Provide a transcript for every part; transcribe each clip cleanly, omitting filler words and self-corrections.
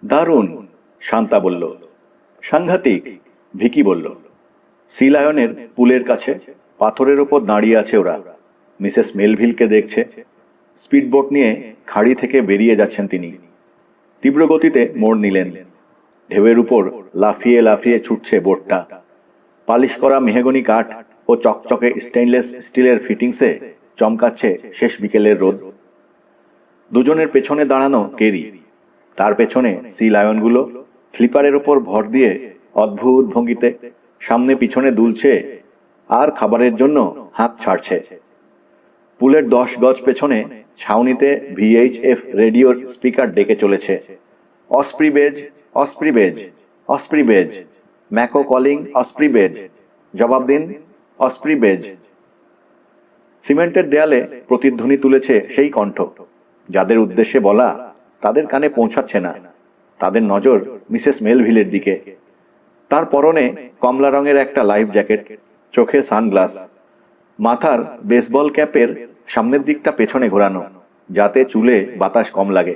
দারুণ, শান্তা বলল। সাংঘাতিক, ভিকি বলল। সি লায়নের পুলের কাছে পাথরের ওপর দাঁড়িয়ে আছে ওরা। মিসেস মেলভিলকে দেখছে। স্পিডবোট নিয়ে খাড়ি থেকে বেরিয়ে যাচ্ছেন তিনি। তীব্র গতিতে মোড় নিলেন। ঢেউয়ের উপর লাফিয়ে লাফিয়ে ছুটছে বোটটা। পালিশ করা মেহগনি কাঠ ও চকচকে স্টেইনলেস স্টিলের ফিটিংসে চমকাচ্ছে শেষ বিকেলের রোদ। দুজনের পেছনে দাঁড়ানো কেরি, তার পেছনে সি লায়নগুলো ফ্লিপারের ওপর ভর দিয়ে অদ্ভুত ভঙ্গিতে সামনে পিছনে দুলছে আর খাবারের জন্য হাত ছাড়ছে। পুলের 10 গজ পেছনে ছাউনিতে ভিএইচএফ রেডিওর স্পিকার ডেকে চলেছে, অস্প্রিবেজ, অস্প্রিবেজ, অস্প্রিবেজ, ম্যাকো কলিং অস্প্রিবেজ, জবাব দিন অস্প্রিবেজ। সিমেন্টের দেয়ালে প্রতিধ্বনি তুলেছে সেই কণ্ঠ। যাদের উদ্দেশ্যে বলা তাদের কানে পৌঁছাচ্ছে না। তাদের নজর মিসেস মেলভিলের দিকে। তার পরনে কমলা রঙের একটা লাইফ জ্যাকেট, চোখে সানগ্লাস, মাথার বেসবল ক্যাপের সামনের দিকটা পেছনে ঘোরানো, যাতে চুলে বাতাস কম লাগে।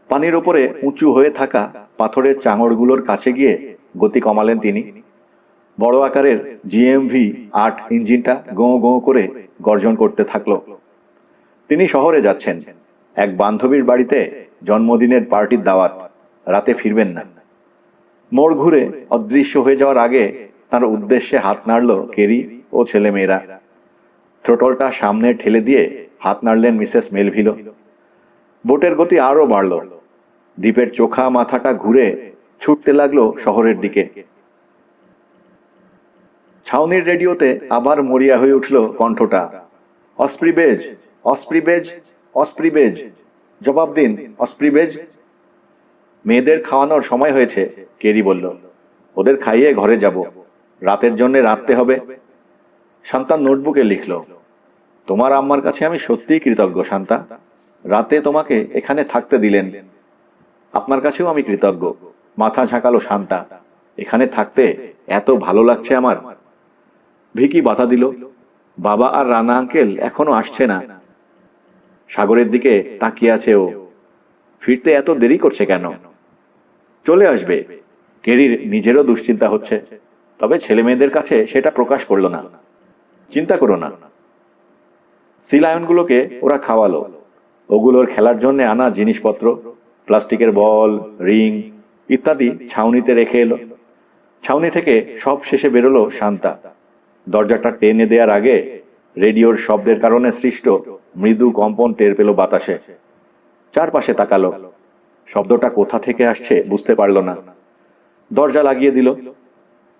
পানির ওপরে উঁচু হয়ে থাকা পাথরের চাঙড়গুলোর কাছে গিয়ে গতি কমালেন তিনি। বড় আকারের জিএমভি 8 ইঞ্জিনটা গোঁ গোঁ করে গর্জন করতে থাকল। তিনি শহরে যাচ্ছেন, এক বান্ধবীর বাড়িতে জন্মদিনের পার্টির দাওয়াত। রাতে ফিরবেন না। মোড় ঘুরে অদৃশ্য হয়ে যাওয়ার আগে তার উদ্দেশ্যে হাত নাড়ল কেরি ও ছেলেমেয়েরা। থ্রোটলটা সামনে ঠেলে দিয়ে হাত নাড়লেন মিসেস মেলভিল। বোটের গতি আরও বাড়ল। দ্বীপের চোখা মাথাটা ঘুরে ছুটতে লাগলো শহরের দিকে। ছাউনির রেডিওতে আবার মরিয়া হয়ে উঠল কণ্ঠটা, অস্প্রিবেজ, অস্প্রিবেজ, অস্প্রিবেজ, জবাব দিন অস্প্রিবেজ। মেয়েদের খাওয়ানোর সময় হয়েছে, কেরি বলল। ওদের খাইয়ে ঘরে যাব। রাতের জন্য রাঁধতে হবে। শান্তা নোটবুকে লিখল, তোমার আম্মার কাছে আমি সত্যিই কৃতজ্ঞ শান্তা। রাতে তোমাকে এখানে থাকতে দিলেন। আপনার কাছেও আমি কৃতজ্ঞ। মাথা ঝাঁকালো শান্তা। এখানে থাকতে এত ভালো লাগছে আমার। ভিকি বাধা দিল, বাবা আর রানা আঙ্কেল এখনো আসছে না। সাগরের দিকে তাকিয়ে আছে ও। ফিরতে এত দেরি করছে কেন? চলে আসবে। কেরির নিজেরও দুশ্চিন্তা হচ্ছে, তবে ছেলে মেয়েদের কাছে সেটা প্রকাশ করলো না। চিন্তা করো না। সি লায়নগুলোকে ওরা খাওয়ালো। ওগুলোর খেলার জন্য আনা জিনিসপত্র, প্লাস্টিকের বল, রিং ইত্যাদি ছাউনিতে রেখে এলো। ছাউনি থেকে সব শেষে বেরোলো শান্তা। দরজাটা টেনে দেওয়ার আগে রেডিওর শব্দের কারণে সৃষ্ট মৃদু কম্পন টের পেল বাতাসে। চারপাশে তাকালো। শব্দটা কোথা থেকে আসছে বুঝতে পারল না। দরজা লাগিয়ে দিল।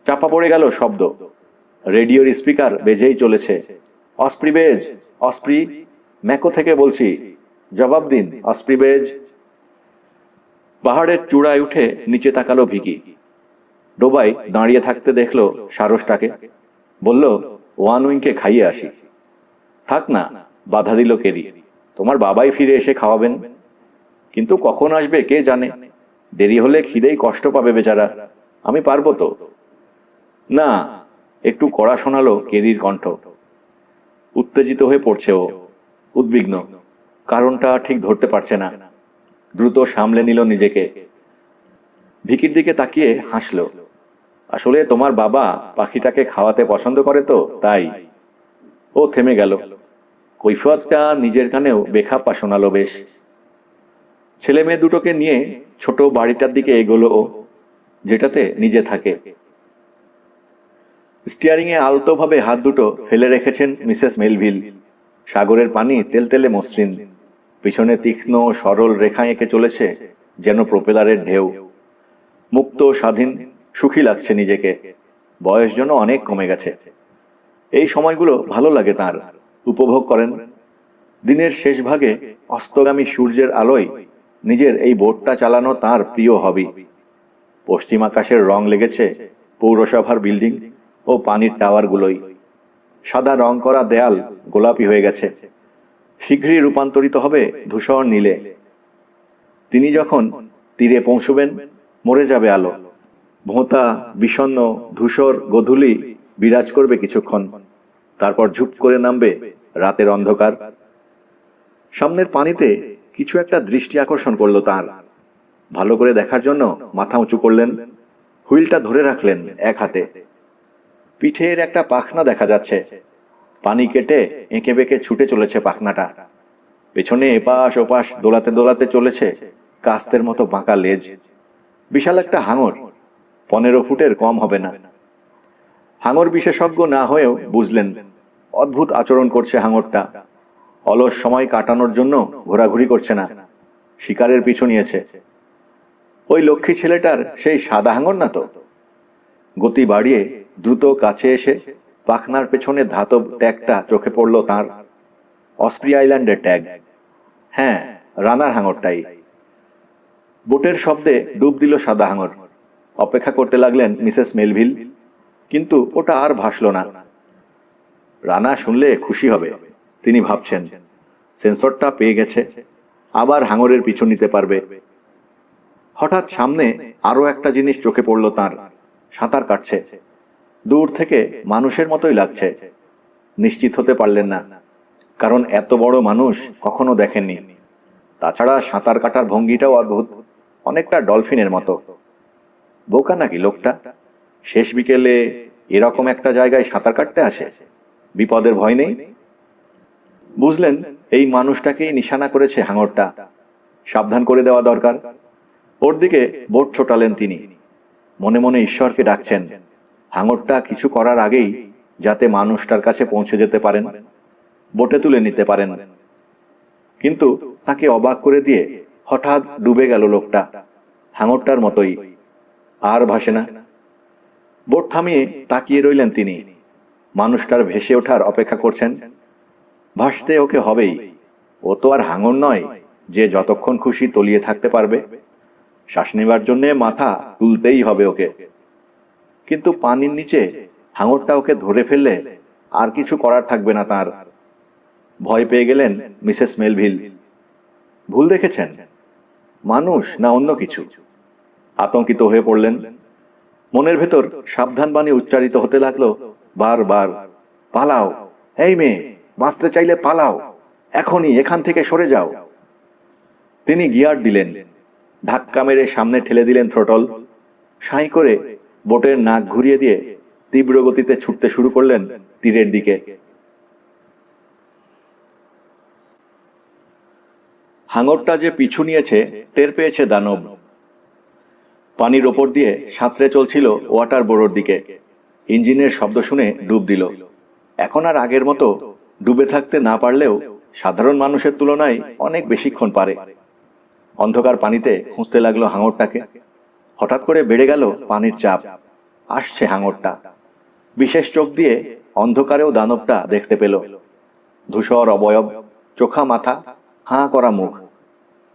চাপা পড়ে গেল শব্দ। রেডিওর স্পিকার বেজেই চলেছে, অস্প্রিবেজ, অস্প্রি, ম্যাকো থেকে বলছি, জবাব দিন অস্প্রিবেজ। পাহাড়ের চূড়ায় উঠে নিচে তাকালো ভিকি। ডোবায় দাঁড়িয়ে থাকতে দেখলো সারসটাকে। বলল, ওয়ান উইংকে খাইয়ে আসি। থাক না, বাধা দিল কেরি। তোমার বাবাই ফিরে এসে খাওয়াবেন। কিন্তু কখন আসবে কে জানে। দেরি হলে খিদেই কষ্ট পাবে বেচারা। আমি পারবো তো। না, একটু কড়া শোনালো কেরির কণ্ঠ। উত্তেজিত হয়ে পড়ছে ও, উদ্বিগ্ন। কারণটা ঠিক ধরতে পারছে না। দ্রুত সামলে নিল নিজেকে। ভিকির দিকে তাকিয়ে হাসল। আসলে তোমার বাবা পাখিটাকে খাওয়াতে পছন্দ করে তো, তাই। ও থেমে গেল। কৈফিয়তটা নিজের কানেও বেখাপ্পা শোনালো বেশ। ছেলে মেয়ে দুটোকে নিয়ে ছোট বাড়িটার দিকে এগোলো ও, যেটাতে নিজে থাকে। স্টিয়ারিংয়ে আলতোভাবে হাত দুটো ফেলে রেখেছেন মিসেস মেলভিল। সাগরের পানি তেলতেলে মসৃণ। পিছনে তীক্ষ্ণ সরল রেখা এঁকে চলেছে যেন প্রপেলারের ঢেউ। মুক্ত, স্বাধীন, সুখী লাগছে নিজেকে। বয়স যেন অনেক কমে গেছে। এই সময়গুলো ভালো লাগে তার, উপভোগ করেন। দিনের শেষ ভাগে অস্তগামী সূর্যের আলোয় নিজের এই বোটটা চালানো তার প্রিয় হবি। পশ্চিম আকাশের রং লেগেছে পৌরসভার বিল্ডিং ও পানির টাওয়ারগুলোই। সাদা রং করা দেয়াল গোলাপি হয়ে গেছে, শীঘ্রই রূপান্তরিত হবে ধূসর নীলে। তিনি যখন তীরে পৌঁছবেন, মরে যাবে আলো। ভোঁতা, বিষণ্ণ, ধূসর গোধূলি বিরাজ করবে কিছুক্ষণ। তারপর ঝুপ করে নামবে রাতের অন্ধকার। সামনের পানিতে কিছু একটা দৃষ্টি আকর্ষণ করলো তার। ভালো করে দেখার জন্য মাথা উঁচু করলেন, হুইলটা ধরে রাখলেন এক হাতে। পিঠের একটা পাখনা দেখা যাচ্ছে, পানি কেটে এঁকে বেঁকে ছুটে চলেছে পাখনাটা। পেছনে এপাশ ওপাশ দোলাতে দোলাতে চলেছে কাস্তের মতো বাঁকা লেজ। বিশাল একটা হাঙর, 15 ফুটের কম হবে না। হাঙর বিশেষজ্ঞ না হয়েও বুঝলেন অদ্ভুত আচরণ করছে হাঙরটা। অলস সময় কাটানোর জন্য ঘোরাঘুরি করছে না, শিকারের পিছু নিয়েছে। ওই লক্ষ্মী ছেলেটার সেই সাদা হাঙর না তো? গতি বাড়িয়ে দ্রুত কাছে এসে পাখনার পেছনে ধাতব ট্যাগটা চোখে পড়ল তাঁর। অস্প্রি আইল্যান্ডের ট্যাগ। হ্যাঁ, রানার হাঙরটাই। বোটের শব্দে ডুব দিল সাদা হাঙর। অপেক্ষা করতে লাগলেন মিসেস মেলভিল, কিন্তু ওটা আর ভাসল না। রানা শুনলে খুশি হবে, তিনি ভাবছেন। সেন্সরটা পেয়ে গেছে, আবার হাঙরের পিছু নিতে পারবে। হঠাৎ সামনে আরো একটা জিনিস চোখে পড়ল তাঁর। সাঁতার কাটছে, দূর থেকে মানুষের মতোই লাগছে। নিশ্চিত হতে পারলেন না, কারণ এত বড় মানুষ কখনো দেখেননি। তাছাড়া সাঁতার কাটার ভঙ্গিটাও অদ্ভুত, অনেকটা ডলফিনের মতো। বোকা নাকি লোকটা? শেষ বিকেলে এরকম একটা জায়গায় সাঁতার কাটতে আসে, বিপদের ভয় নেই। বুঝলেন এই মানুষটাকেই নিশানা করেছে হাঙরটা, সাবধান করে দেওয়া দরকার। ওর দিকে বোট ছোটালেন তিনি, মনে মনে ঈশ্বরকে ডাকছেন হাঙরটা কিছু করার আগেই যাতে মানুষটার কাছে পৌঁছে যেতে পারেন, বোটে তুলে নিতে পারেন। কিন্তু তাকে অবাক করে দিয়ে হঠাৎ ডুবে গেল লোকটা, হাঙরটার মতোই, আর ভাসে না। বোট থামিয়ে তাকিয়ে রইলেন তিনি। মানুষটার ভেসে ওঠার অপেক্ষা করছেন। ভাসতে ওকে হবেই, ও তো আর হাঙর নয় যে যতক্ষণ খুশি তলিয়ে থাকতে পারবে। শ্বাস নেবার জন্যে মাথা তুলতেই হবে ওকে। কিন্তু পানির নিচে হাঙরটা ওকে ধরে ফেললে আর কিছু করার থাকবে না তার। ভয় পেয়ে গেলেন মিসেস মেলভিল। ভুল দেখেছেন, মানুষ না অন্য কিছু? আতঙ্কিত হয়ে পড়লেন। মনের ভেতর সাবধান বাণী উচ্চারিত হতে লাগলো বারবার, পালাও, এই মেয়ে, বাঁচতে চাইলে পালাও, এখনই এখান থেকে সরে যাও। তিনি গিয়ার দিলেন, ধাক্কা মেরে সামনে ঠেলে দিলেন থ্রোটল। সাঁই করে বোটের নাক ঘুরিয়ে দিয়ে তীব্র গতিতে ছুটতে শুরু করলেন তীরের দিকে। হাঙরটা যে পিছু নিয়েছে টের পেয়েছে দানব। পানির ওপর দিয়ে সাঁতরে চলছিল ওয়াটার বোর্ডের দিকে। ইঞ্জিনের শব্দ শুনে ডুব দিল। এখন আর আগের মতো ডুবে থাকতে না পারলেও সাধারণ মানুষের তুলনায় অনেক বেশিক্ষণ পারে। অন্ধকার পানিতে খুঁজতে লাগলো হাঙরটাকে। হঠাৎ করে বেড়ে গেল পানির চাপ। আসছে হাঙরটা। বিশেষ চোখ দিয়ে অন্ধকারেও দানবটা দেখতে পেল। ধূসর অবয়ব, চোখা মাথা, হাঁ করা মুখ।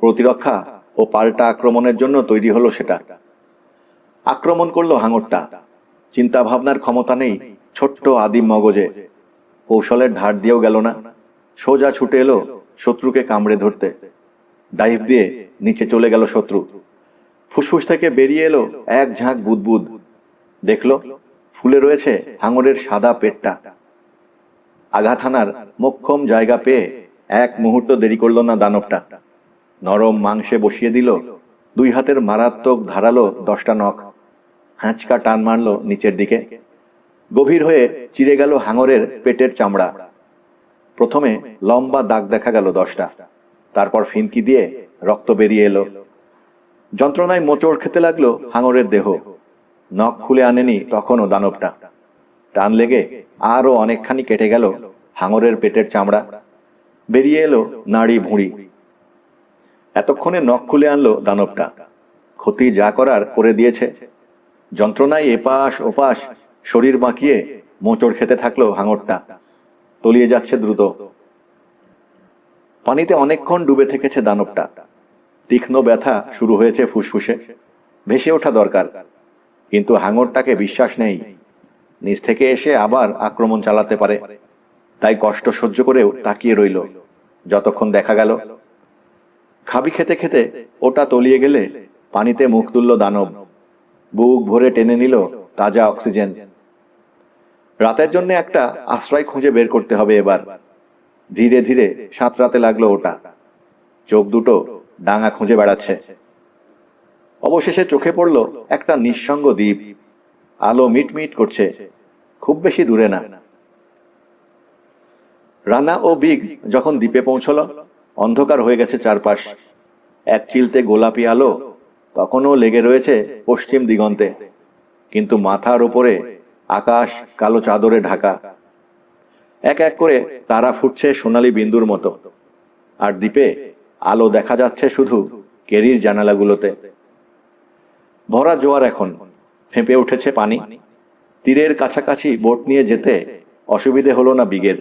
প্রতিরক্ষা ও পাল্টা আক্রমণের জন্য তৈরি হলো সেটা। আক্রমণ করলো হাঙরটা। চিন্তা ভাবনার ক্ষমতা নেই ছোট্ট আদিম মগজে। কৌশলের ধার দিয়েও গেল না, সোজা ছুটে এলো শত্রুকে কামড়ে ধরতে। ডাইভ দিয়ে নিচে চলে গেল শত্রু। ফুসফুস থেকে বেরিয়ে এলো এক ঝাঁক বুদবুদ। দেখলো ফুলে রয়েছে হাঙরের সাদা পেটটা। আঘাত হানার মোক্ষম জায়গা পেয়ে এক মুহূর্ত দেরি করল না দানবটা। নরম মাংসে বসিয়ে দিল 2 হাতের মারাত্মক ধারালো 10টা নখ। হাঁচকা টান মারল নিচের দিকে। গভীর হয়ে চিরে গেল হাঙরের পেটের চামড়া। প্রথমে লম্বা দাগ দেখা গেল 10টা, তারপর ফিনকি দিয়ে রক্ত বেরিয়ে এলো। যন্ত্রণায় মোচড় খেতে লাগলো হাঙরের দেহ। নখ খুলে আনেনি তখনও দানবটা। টান লেগে আরও অনেকখানি কেটে গেল হাঙরের পেটের চামড়া। বেরিয়ে এলো নাড়ি ভুঁড়ি। এতক্ষণে নখ খুলে আনলো দানবটা। ক্ষতি যা করার করে দিয়েছে। যন্ত্রণায় এপাশ ওপাশ শরীর বাঁকিয়ে মোচড় খেতে থাকলো হাঙরটা। তলিয়ে যাচ্ছে দ্রুত। পানিতে অনেকক্ষণ ডুবে থেকেছে দানবটা। তীক্ষ্ণ ব্যথা শুরু হয়েছে ফুসফুসে। ভেসে ওঠা দরকার, কিন্তু হাঙরটাকে বিশ্বাস নেই নিচ থেকে এসে আবার আক্রমণ চালাতে পারে। তাই কষ্ট সহ্য করেও তাকিয়ে রইল যতক্ষণ দেখা গেল। খাবি খেতে খেতে ওটা তলিয়ে গেলে পানিতে মুখ তুলল দানব। বুক ভরে টেনে নিল তাজা অক্সিজেন। রাতের জন্য একটা আশ্রয় খুঁজে বের করতে হবে এবার। ধীরে ধীরে সাঁতরাতে লাগলো ওটা। চোখ দুটো ডাঙা খুঁজে বেড়াচ্ছে। অবশেষে চোখে পড়ল একটা নিঃসঙ্গ দ্বীপ। আলো মিটমিট করছে, খুব বেশি দূরে না। রানা ও বিগ যখন দ্বীপে পৌঁছল, অন্ধকার হয়ে গেছে চারপাশ। এক চিলতে গোলাপি আলো তখনও লেগে রয়েছে পশ্চিম দিগন্তে, কিন্তু মাথার উপরে আকাশ কালো চাদরে ঢাকা। এক এক করে তারা ফুটছে সোনালী বিন্দুর মতো, আর দ্বীপে আলো দেখা যাচ্ছে শুধু কেরির জানালাগুলোতে। ভরা জোয়ার এখন, ফেঁপে উঠেছে পানি। তীরের কাছাকাছি বোট নিয়ে যেতে অসুবিধে হলো না বিগের।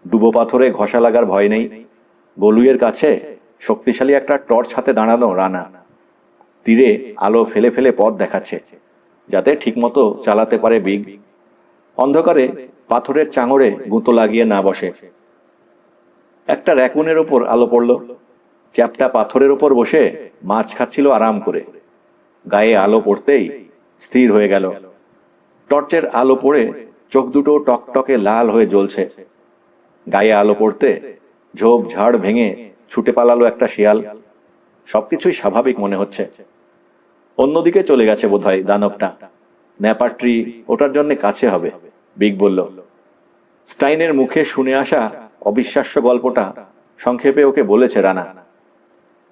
ডুবো পাথরে ঘষা লাগার ভয় নেই। গলুইয়ের কাছে শক্তিশালী একটা টর্চ হাতে দাঁড়ানো রানা। তীরে আলো ফেলে ফেলে পথ দেখাচ্ছে, যাতে ঠিকমতো চালাতে পারে বিগ। অন্ধকারে পাথরের চাঙড়ে গুঁতো লাগিয়ে না বসে। একটা র্যাকুনের ওপর আলো পড়ল। চ্যাপটা পাথরের ওপর বসে মাছ খাচ্ছিল আরাম করে। গায়ে আলো পড়তেই স্থির হয়ে গেল। টর্চের আলো পড়ে চোখ দুটো টকটকে লাল হয়ে জ্বলছে। গায়ে আলো পড়তে ঝোপ ঝাড় ভেঙে ছুটে পালালো একটা শিয়াল। সবকিছুই স্বাভাবিক মনে হচ্ছে। অন্যদিকে চলে গেছে বোধহয় দানবটা। ন্যাপাট্রি ওটার জন্য কাছে হবে, বিগ বলল। স্টাইনের মুখে শুনে আসা অবিশ্বাস্য গল্পটা সংক্ষেপে ওকে বলেছে রানা।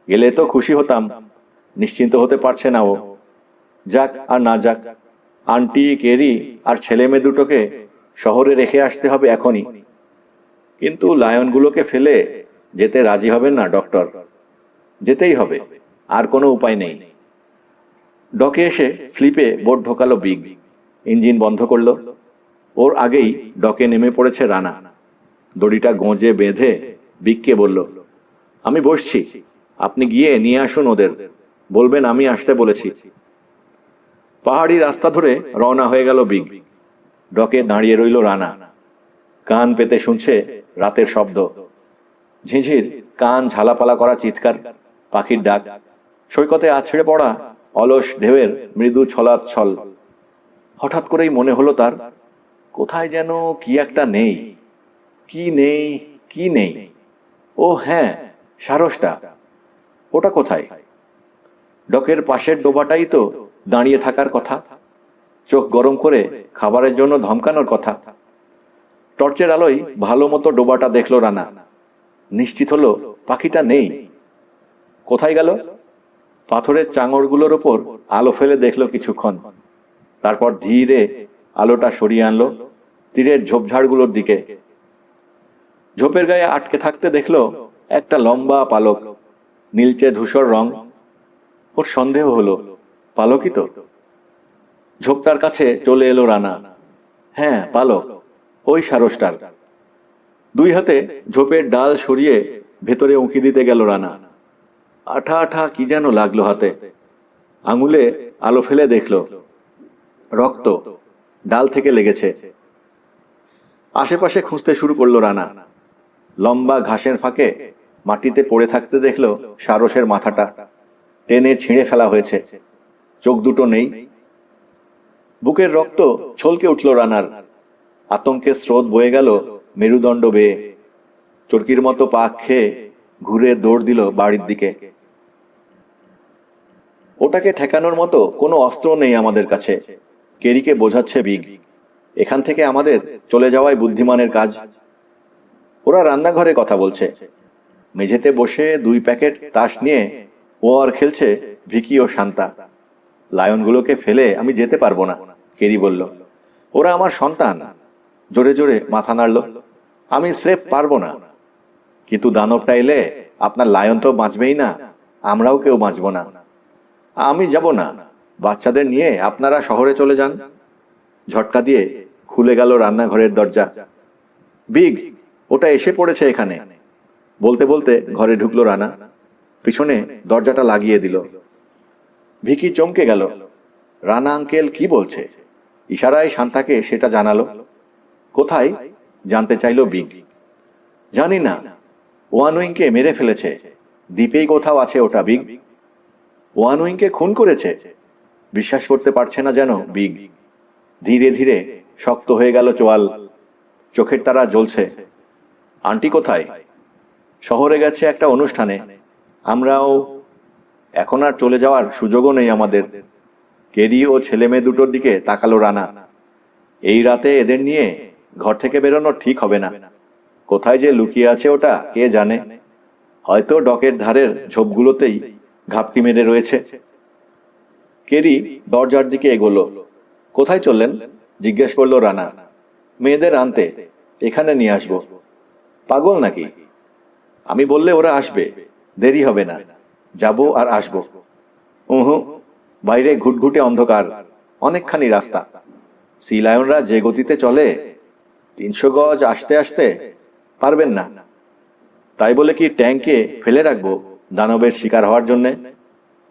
গেলে তো খুশি হতাম, নিশ্চিন্ত হতে পারছে না ও। যাক আর না যাক, আন্টি, কেরি আর ছেলে মেয়ে দুটোকে শহরে রেখে আসতে হবে এখনই। কিন্তু লায়নগুলোকে ফেলে যেতে রাজি হবেন না ডক্টর। যেতেই হবে, আর কোনো উপায় নেই। ডকে এসে স্লিপে বোট ঢোকালো বিগ। ইঞ্জিন বন্ধ করলো। ওর আগেই ডকে নেমে পড়েছে রানা। দড়িটা গোঁজে বেঁধে বিগকে বলল, আমি বসছি, আপনি গিয়ে নিয়ে আসুন ওদের, বলবেন আমি আসতে বলেছি। পাহাড়ি রাস্তা ধরে রওনা হয়ে গেল বিগ। ডকে দাঁড়িয়ে রইল রানা। কান পেতে শুনছে রাতের শব্দ, ঝিঝির কান ঝালাপালা করা চিৎকার, পাখির ডাক, সৈকতে আছড়ে পড়া অলস ঢেউয়ের মৃদু ছলাৎ ছল। হঠাৎ করেই মনে হলো তার, কোথায় যেন কি একটা নেই। কি নেই, কি নেই? ও হ্যাঁ, সারসটা। ওটা কোথায়? ডকের পাশের ডোবাটাই তো দাঁড়িয়ে থাকার কথা। চোখ গরম করে খাবারের জন্য ধমকানোর কথা। টর্চের আলোয় ভালো মতো ডোবাটা দেখল রানা। নিশ্চিত হলো পাখিটা নেই। কোথায় গেল? পাথরের চাঙড়গুলোর ওপর আলো ফেলে দেখল কিছুক্ষণ। তারপর ধীরে আলোটা সরিয়ে আনলো তীরের ঝোপঝাড়গুলোর দিকে। ঝোপের গায়ে আটকে থাকতে দেখল একটা লম্বা পালক, নীলচে ধূসর রং। ওর সন্দেহ হলো, পালকই তো। ঝোপটার কাছে চলে এলো রানা। হ্যাঁ, পালক, ওই সারসটার। দুই হাতে ঝোপের ডাল সরিয়ে ভেতরে উঁকি দিতে গেল রানা। আঠা আঠা কি যেন লাগলো হাতে। আঙুলে আলো ফেলে দেখল রক্ত ডাল থেকে লেগেছে। আশেপাশে খুঁজতে শুরু করলো রানা। লম্বা ঘাসের ফাঁকে মাটিতে পড়ে থাকতে দেখল সারসের মাথাটা টেনে ছিঁড়ে ফেলা হয়েছে। চোখ দুটো নেই। বুকের রক্ত ছলকে উঠল রানার। আতঙ্কের স্রোত বয়ে গেল মেরুদণ্ড বেয়ে। চরকির মতো পাক খেয়ে ঘুরে দৌড় দিল বাড়ির দিকে। ওটাকে ঠেকানোর মতো কোনো অস্ত্র নেই আমাদের কাছে, কেরিকে বোঝাচ্ছে বিগ। এখান থেকে আমাদের চলে যাওয়াই বুদ্ধিমানের কাজ। ওরা রান্নাঘরে কথা বলছে। মেঝেতে বসে 2 প্যাকেট তাস নিয়ে ও আর খেলছে ভিকি ও শান্তা। লায়নগুলোকে ফেলে আমি যেতে পারবো না, কেরি বলল। ওরা আমার সন্তান। জোরে জোরে মাথা নাড়ল। আমি স্রেফ পারবো না। কিন্তু দানবটা এলে আপনার লায়ন তো বাঁচবেই না, আমরাও কেউ বাঁচব না। আমি যাব না, বাচ্চাদের নিয়ে আপনারা শহরে চলে যান। ঝটকা দিয়ে খুলে গেল রান্নাঘরের দরজা। বিগ, ওটা এসে পড়েছে এখানে। বলতে বলতে ঘরে ঢুকলো রানা। পিছনে দরজাটা লাগিয়ে দিল। ভিকি চমকে গেল। রানা আঙ্কেল কি বলছে? ইশারায় শান্তাকে সেটা জানালো। কোথায় জানতে চাইল বিগ। জানি না, ওয়ানুইংকে মেরে ফেলেছে। দ্বীপেই কোথাও আছে ওটা বিগ। ওয়ানুইংকে খুন করেছে? বিশ্বাস করতে পারছে না যেন বিগ। ধীরে ধীরে শক্ত হয়ে গেল চোয়াল। চোখের তারা জ্বলছে। আন্টি কোথায়? শহরে গেছে একটা অনুষ্ঠানে। আমরাও। এখন আর চলে যাওয়ার সুযোগও নেই আমাদের। কেরি ও ছেলে মেয়ে দুটোর দিকে তাকালো রানা। এই রাতে এদের নিয়ে ঘর থেকে বেরোনো ঠিক হবে না। কোথায় যে লুকিয়ে আছে ওটা কে জানে। হয়তো ডকের ধারের ঝোপগুলোতেই ঘাপটি মেরে রয়েছে। কেরি দরজার দিকে এগোলো। কোথায় চললেন? জিজ্ঞেস করলো রানা। মেয়েদের আনতে, এখানে নিয়ে আসবো। পাগল নাকি? আমি বললে ওরা আসবে, দেরি হবে না, যাবো আর আসবো। উহু, বাইরে ঘুটঘুটে অন্ধকার, অনেকখানি রাস্তা। সি লায়নরা যে গতিতে চলে, 300 গজ আসতে আসতে পারবেন না। তাই বলে কি ট্যাঙ্কে ফেলে রাখবো দানবের শিকার হওয়ার জন্যে?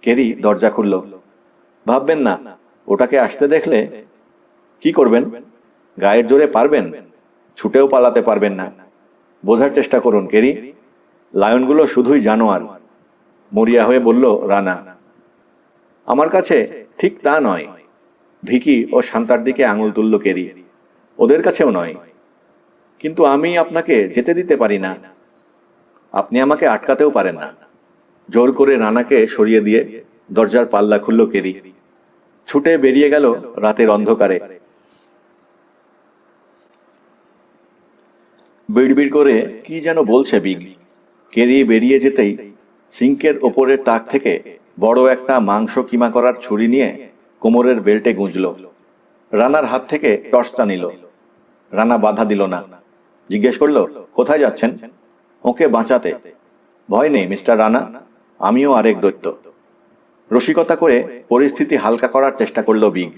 কেরি দরজা খুলল। ভাববেন না, ওটাকে আসতে দেখলে কি করবেন? গায়ের জোরে পারবেন, ছুটেও পালাতে পারবেন না। বোঝার চেষ্টা করুন কেরি, লায়নগুলো শুধুই জানোয়ার। মরিয়া হয়ে বলল রানা। আমার কাছে ঠিক তা নয়। ভিকি ও শান্তার দিকে আঙুল তুলল কেরি। ওদের কাছেও নয়। কিন্তু আমি আপনাকে যেতে দিতে পারি না। আপনি আমাকে আটকাতেও পারেন না। জোর করে রানাকে সরিয়ে দিয়ে দরজার পাল্লা খুলল কেরি। ছুটে বেরিয়ে গেল রাতের অন্ধকারে। বিড়বিড় করে কি যেন বলছে বিগ। কেরি বেরিয়ে যেতেই সিঙ্কের ওপরের তাক থেকে বড় একটা মাংস কিমা করার ছুরি নিয়ে কোমরের বেল্টে গুঁজল। রানার হাত থেকে টর্চটা নিল। রানা বাধা দিল না। জিজ্ঞেস করলো, কোথায় যাচ্ছেন? ওকে বাঁচাতে। ভয় নেই মিস্টার রানা, আমিও আরেক দৈত্য। রসিকতা করে পরিস্থিতি হালকা করার চেষ্টা করল বিগ।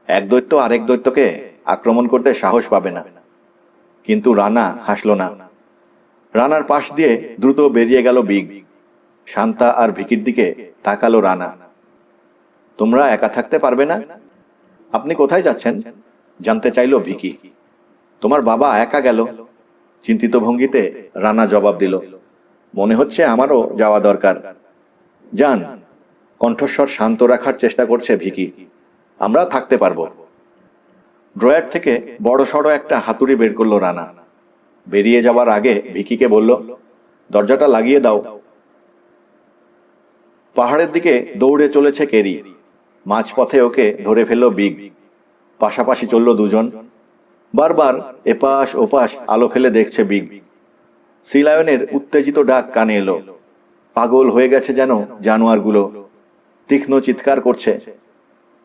এক দৈত্য আরেক দৈত্যকে আক্রমণ করতে সাহস পাবে না। কিন্তু রানা হাসল না। রানার পাশ দিয়ে দ্রুত বেরিয়ে গেল বিগ। শান্তা আর ভিকির দিকে তাকালো রানা। তোমরা একা থাকতে পারবে না? আপনি কোথায় যাচ্ছেন? জানতে চাইল ভিকি। তোমার বাবা একা গেল। চিন্তিত ভঙ্গিতে রানা জবাব দিল। মনে হচ্ছে আমারও যাওয়া দরকার। যান। কণ্ঠস্বর শান্ত রাখার চেষ্টা করছে ভিকি। আমরা থাকতে পারবো। ড্রয়ার থেকে বড় সড়ো একটা হাতুড়ি বের করলো রানা। বেরিয়ে যাওয়ার আগে ভিকিকে বলল, দরজাটা লাগিয়ে দাও। পাহাড়ের দিকে দৌড়ে চলেছে কেরি। মাঝপথে ওকে ধরে ফেলল বিগ। পাশাপাশি চলল দুজন। বারবার এপাশ ওপাশ আলো ফেলে দেখছে বিগ। সি লায়নের উত্তেজিত ডাক কানে এলো। পাগল হয়ে গেছে যেন জানোয়ারগুলো। তীক্ষ্ণ চিৎকার করছে।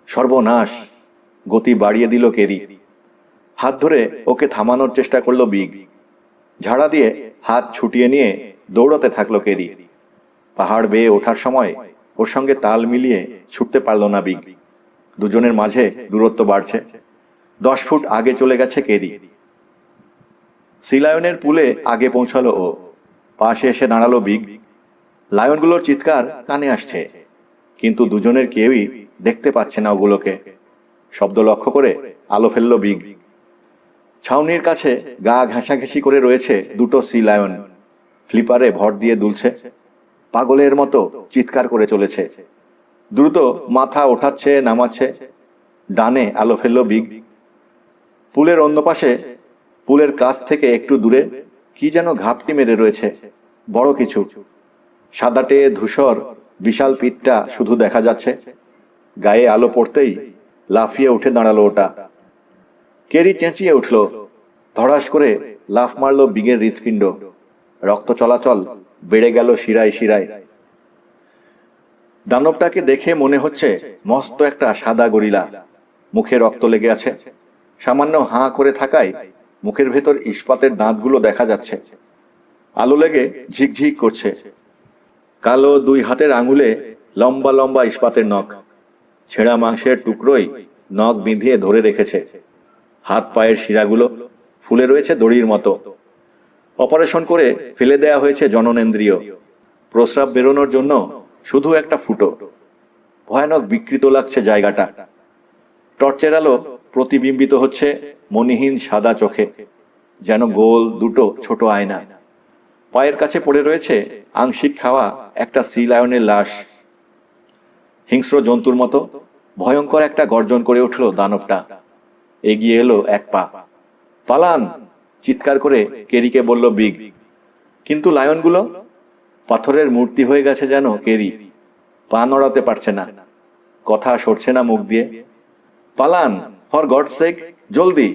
সর্বনাশ! গতি বাড়িয়ে দিল কেরি। হাত ধরে ওকে থামানোর চেষ্টা করলো বিগ। ঝাড়া দিয়ে হাত ছুটিয়ে নিয়ে দৌড়াতে থাকলো কেরি। পাহাড় বেয়ে ওঠার সময় ওর সঙ্গে তাল মিলিয়ে ছুটতে পারল না বিগ। দুজনের মাঝে দূরত্ব বাড়ছে। 10 ফুট আগে চলে গেছে কেরি। সি লায়নের পুলে আগে পৌঁছালো ও। পাশে এসে দাঁড়ালো বিগ। লায়নগুলোর চিৎকার কানে আসছে, কিন্তু দুজনের কেউই দেখতে পাচ্ছে না ওগুলোকে। শব্দ লক্ষ্য করে আলো ফেলল বিগ। ছাউনির কাছে গা ঘেঁষাঘেঁষি করে রয়েছে দুটো সি লায়ন। ফ্লিপারে ভর দিয়ে দুলছে। পাগলের মতো চিৎকার করে চলেছে। দ্রুত মাথা ওঠাচ্ছে নামাচ্ছে। ডানে আলো ফেলল বিগ। পুলের অন্য পাশে, পুলের কাছ থেকে একটু দূরে কি যেন ঘাপটি মেরে রয়েছে। বড় কিছু। সাদাটে ধূসর বিশাল পিঠটা শুধু দেখা যাচ্ছে। গায়ে আলো পড়তেই লাফিয়ে উঠে দাঁড়ালো ওটা। কেরি চেঁচিয়ে উঠল। ধড়াস করে লাফ মারল বিগের হৃৎপিণ্ড। রক্ত চলাচল বেড়ে গেল শিরায় শিরায়। দানবটাকে দেখে মনে হচ্ছে মস্ত একটা সাদা গরিলা। মুখে রক্ত লেগে আছে। সামান্য হাঁ করে থাকায় মুখের ভেতর ইস্পাতের দাঁতগুলো দেখা যাচ্ছে। আলো লেগে ঝিকঝিক করছে। কালো 2 হাতের আঙুলে লম্বা লম্বা ইস্পাতের নখ। ছেঁড়া মাংসের টুকরোই নখ বিঁধিয়ে ধরে রেখেছে। হাত পায়ের শিরাগুলো ফুলে রয়েছে দড়ির মতো। অপারেশন করে ফেলে দেয়া হয়েছে জননেন্দ্রিয়। প্রস্রাব বেরোনোর জন্য শুধু একটা ফুটো। ভয়ানক বিকৃত লাগছে জায়গাটা। টর্চের আলো প্রতিবিম্বিত হচ্ছে মণিহীন সাদা চোখে, যেন গোল দুটো ছোট আয়না। পায়ের কাছে পড়ে রয়েছে আংশিক খাওয়া একটা সি লায়নের লাশ। হিংস্র জন্তুর মতো ভয়ঙ্কর একটা গর্জন করে উঠল দানবটা। এগিয়ে এলো 1 পা। পালান! চিৎকার করে কেরিকে বলল বিগ। কিন্তু লায়নগুলো পাথরের মূর্তি হয়ে গেছে যেন কেরি। পা নড়াতে পারছে না, কথা সরছে না মুখ দিয়ে। পালান, ফর গড সেক, জলদি!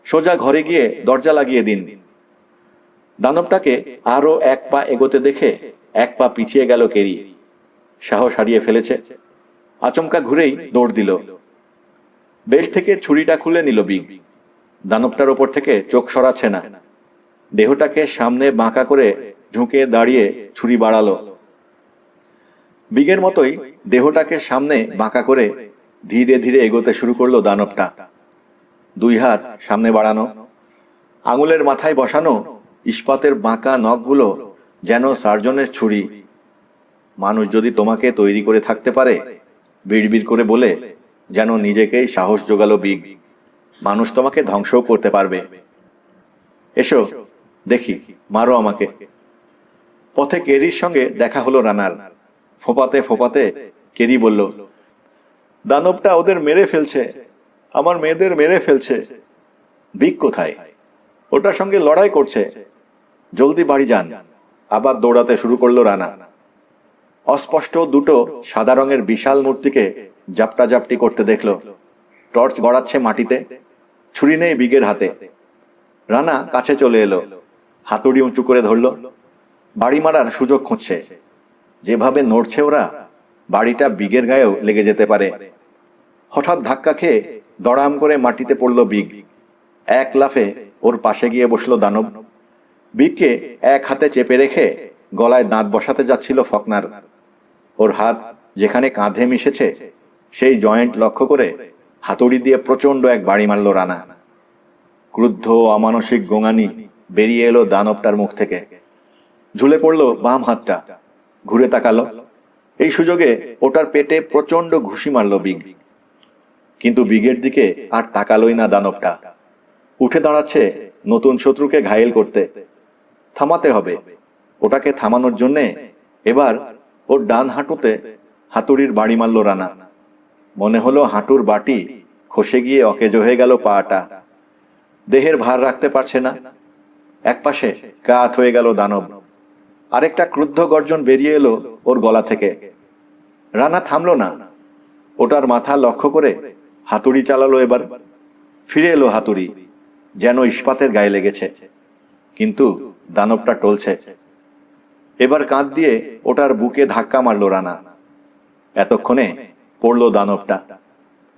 সোজা ঘরে গিয়ে দরজা লাগিয়ে দিন। দানবটাকে আরো এক পা এগোতে দেখে এক পা পিছিয়ে গেল কেরি। সাহস হারিয়ে ফেলেছে। আচমকা ঘুরেই দৌড় দিল। বেল্ট থেকে ছুরিটা খুলে নিল বিগ। দানবটার ওপর থেকে চোখ সরাচ্ছে না। দেহটাকে সামনে বাঁকা করে ঝুঁকে দাঁড়িয়ে ছুরি বাড়ালো। বিগের মতোই দেহটাকে সামনে বাঁকা করে ধীরে ধীরে এগোতে শুরু করলো দানবটা। দুই হাত সামনে বাড়ানো, আঙুলের মাথায় বসানো ইস্পাতের বাঁকা নখগুলো যেন সার্জনের ছুরি। মানুষ যদি তোমাকে তৈরি করে থাকতে পারে, বিড়বিড় করে বলে যেন নিজেকেই সাহস জোগালো বিগ, মানুষ তোমাকে ধ্বংসও করতে পারবে। এসো দেখি, মারো আমাকে। পথে কেরির সঙ্গে দেখা হলো রানার। ফোঁপাতে ফোঁপাতে কেরি বলল, দানবটা ওদের মেরে ফেলছে, আমার মেয়েদের মেরে ফেলছে। বিগ কোথায়? ওটার সঙ্গে লড়াই করছে। জলদি বাড়ি যান। আবার দৌড়াতে শুরু করলো রানা। অস্পষ্ট দুটো সাদা রঙের বিশাল মূর্তিকে জাপটা জাপটি করতে দেখল। টর্চ গড়াচ্ছে মাটিতে, ছুরি নেই বিগের হাতে। রানা কাছে চলে এলো, হাতুড়ি উঁচু করে ধরল। বাড়ি মারার সুযোগ খুঁজছে। যেভাবে নড়ছে ওরা, বাড়িটা বিগের গায়েও লেগে যেতে পারে। হঠাৎ ধাক্কা খেয়ে দড়াম করে মাটিতে পড়ল বিগ। এক লাফে ওর পাশে গিয়ে বসলো দানব। বিগকে এক হাতে চেপে রেখে গলায় দাঁত বসাতে যাচ্ছিল ফকনার। ওর হাত যেখানে কাঁধে মিশেছে সেই জয়েন্ট লক্ষ্য করে হাতুড়ি দিয়ে প্রচন্ড এক বাড়ি মারল রানা। ক্রুদ্ধ অমানসিক গোঙানি বেরিয়ে এলো দানবটার মুখ থেকে। ঝুলে পড়ল বাম হাতটা। ঘুরে তাকালো। এই সুযোগে ওটার পেটে প্রচন্ড ঘুষি মারল বিগ। কিন্তু বিগের দিকে আর তাকালোই না দানবটা। উঠে দাঁড়াচ্ছে নতুন শত্রুকে ঘায়েল করতে। থামাতে হবে। ওটাকে থামানোর জন্যে এবার ওর ডান হাঁটুতে হাতুড়ির বাড়ি মারল রানা। মনে হলো হাঁটুর বাটি খসে গিয়ে অকেজো হয়ে গেল পাটা। দেহের ভার রাখতে পারছে না। একপাশে কাত হয়ে গেল দানব। আরেকটা ক্রুদ্ধ গর্জন বেরিয়ে এলো ওর গলা থেকে। রানা থামলো না। ওটার মাথা লক্ষ্য করে হাতুড়ি চালালো এবার। ফিরে এলো হাতুড়ি, যেন ইস্পাতের গায়ে লেগেছে। কিন্তু দানবটা টলছে। এবার কাঁধ দিয়ে ওটার বুকে ধাক্কা মারল রানা। এতক্ষণে পড়ল দানবটা।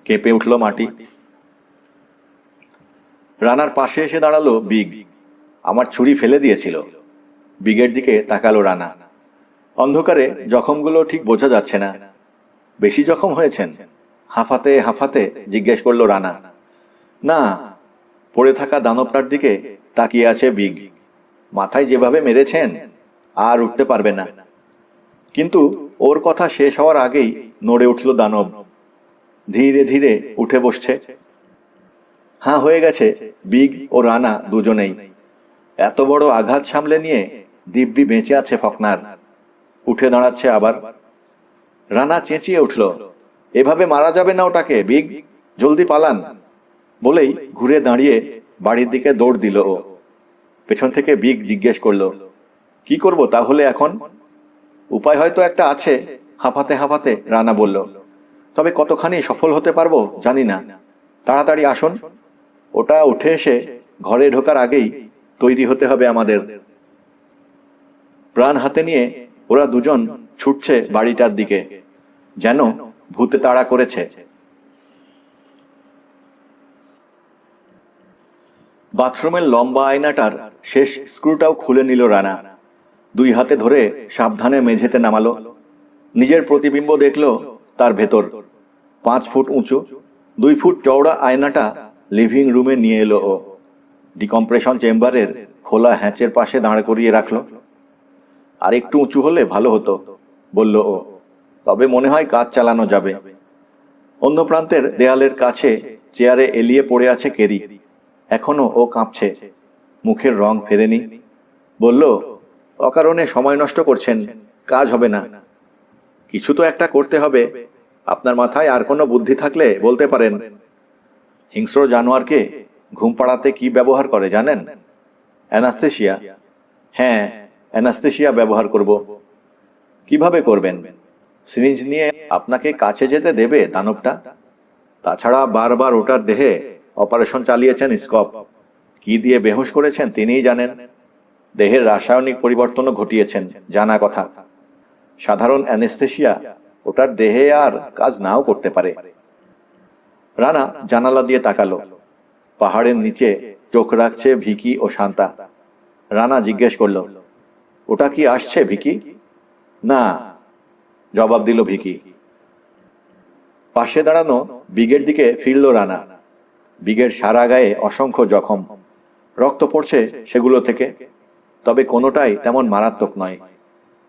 কেঁপে উঠল মাটি। রানার পাশে এসে দাঁড়ালো বিগ। আমার ছুরি ফেলে দিয়েছিল। বিগের দিকে তাকালো রানা। অন্ধকারে জখমগুলো ঠিক বোঝা যাচ্ছে না। বেশি জখম হয়েছেন? হাঁফাতে হাঁফাতে জিজ্ঞেস করলো রানা। না। পড়ে থাকা দানবটার দিকে তাকিয়ে আছে বিগ। মাথায় যেভাবে মেরেছেন আর উঠতে পারবে না। কিন্তু ওর কথা শেষ হওয়ার আগেই নড়ে উঠল দানব। ধীরে ধীরে উঠে বসছে। হ্যাঁ, হয়ে গেছে বিগ ও রানা দুজনেই। এত বড় আঘাত সামলে নিয়ে দিব্যি বেঁচে আছে ফকনার। উঠে দাঁড়াচ্ছে আবার। রানা চেঁচিয়ে উঠল, এভাবে মারা যাবে না ওটাকে বিগ, জলদি পালান। বলেই ঘুরে দাঁড়িয়ে বাড়ির দিকে দৌড় দিল ও। পেছন থেকে বিগ জিজ্ঞেস করলো, কি করব তাহলে এখন? উপায় হয়তো একটা আছে, হাঁপাতে হাঁপাতে রানা বলল। তবে কতখানি সফল হতে পারবো জানি না। তাড়াতাড়ি আসুন। ওটা উঠে এসে ঘরে ঢোকার আগেই তৈরি হতে হবে আমাদের। প্রাণ হাতে নিয়ে ওরা দুজন ছুটছে বাড়িটার দিকে, যেন ভূতে তাড়া করেছে। বাথরুমের লম্বা আয়নাটার শেষ স্ক্রুটাও খুলে নিল রানা। দুই হাতে ধরে সাবধানে মেঝেতে নামালো। নিজের প্রতিবিম্ব দেখল তার ভেতর। 5 ফুট উঁচু, 2 ফুট চওড়া আয়নাটা লিভিং রুমে নিয়ে এলো ও। ডিকম্প্রেশন চেম্বারের খোলা হ্যাঁচের পাশে দাঁড় করিয়ে রাখলো। আর একটু উঁচু হলে ভালো হতো, বলল ও। তবে মনে হয় কাজ চালানো যাবে। অন্য প্রান্তের দেয়ালের কাছে চেয়ারে এলিয়ে পড়ে আছে কেরি। এখনো ও কাঁপছে, মুখের রং ফেরেনি। বলল, অকারণে সময় নষ্ট করছেন, কাজ হবে না। কিছু তো একটা করতে হবে। আপনার মাথায় আর কোনো বুদ্ধি থাকলে বলতে পারেন। হিংস্র জানোয়ারকে ঘুম পাড়াতে কি ব্যবহার করে জানেন? অ্যানাস্থেশিয়া। হ্যাঁ, অ্যানাস্থেশিয়া ব্যবহার করব। কিভাবে করবেন? সিরিঞ্জ নিয়ে আপনাকে কাছে যেতে দেবে দানবটা? তাছাড়া বারবার ওটার দেহে অপারেশন চালিয়েছেন স্কপ। কি দিয়ে বেহুশ করেছেন তিনিই জানেন। দেহের রাসায়নিক পরিবর্তনও ঘটিয়েছেন, জানা কথা। সাধারণ অ্যানেস্থেশিয়া ওটার দেহে আর কাজ নাও করতে পারে। রানা জানালা দিয়ে তাকালো। পাহাড়ের নিচে চোখ রাখছে ভিকি ও শান্তা। রানা জিজ্ঞেস করল, ওটা কি আসছে ভিকি? না, জবাব দিল ভিকি। পাশে দাঁড়ানো বিগের দিকে ফিরল রানা। বিগের সারা গায়ে অসংখ্য জখম, রক্ত পড়ছে সেগুলো থেকে, তবে কোনোটাই তেমন মারাত্মক নয়।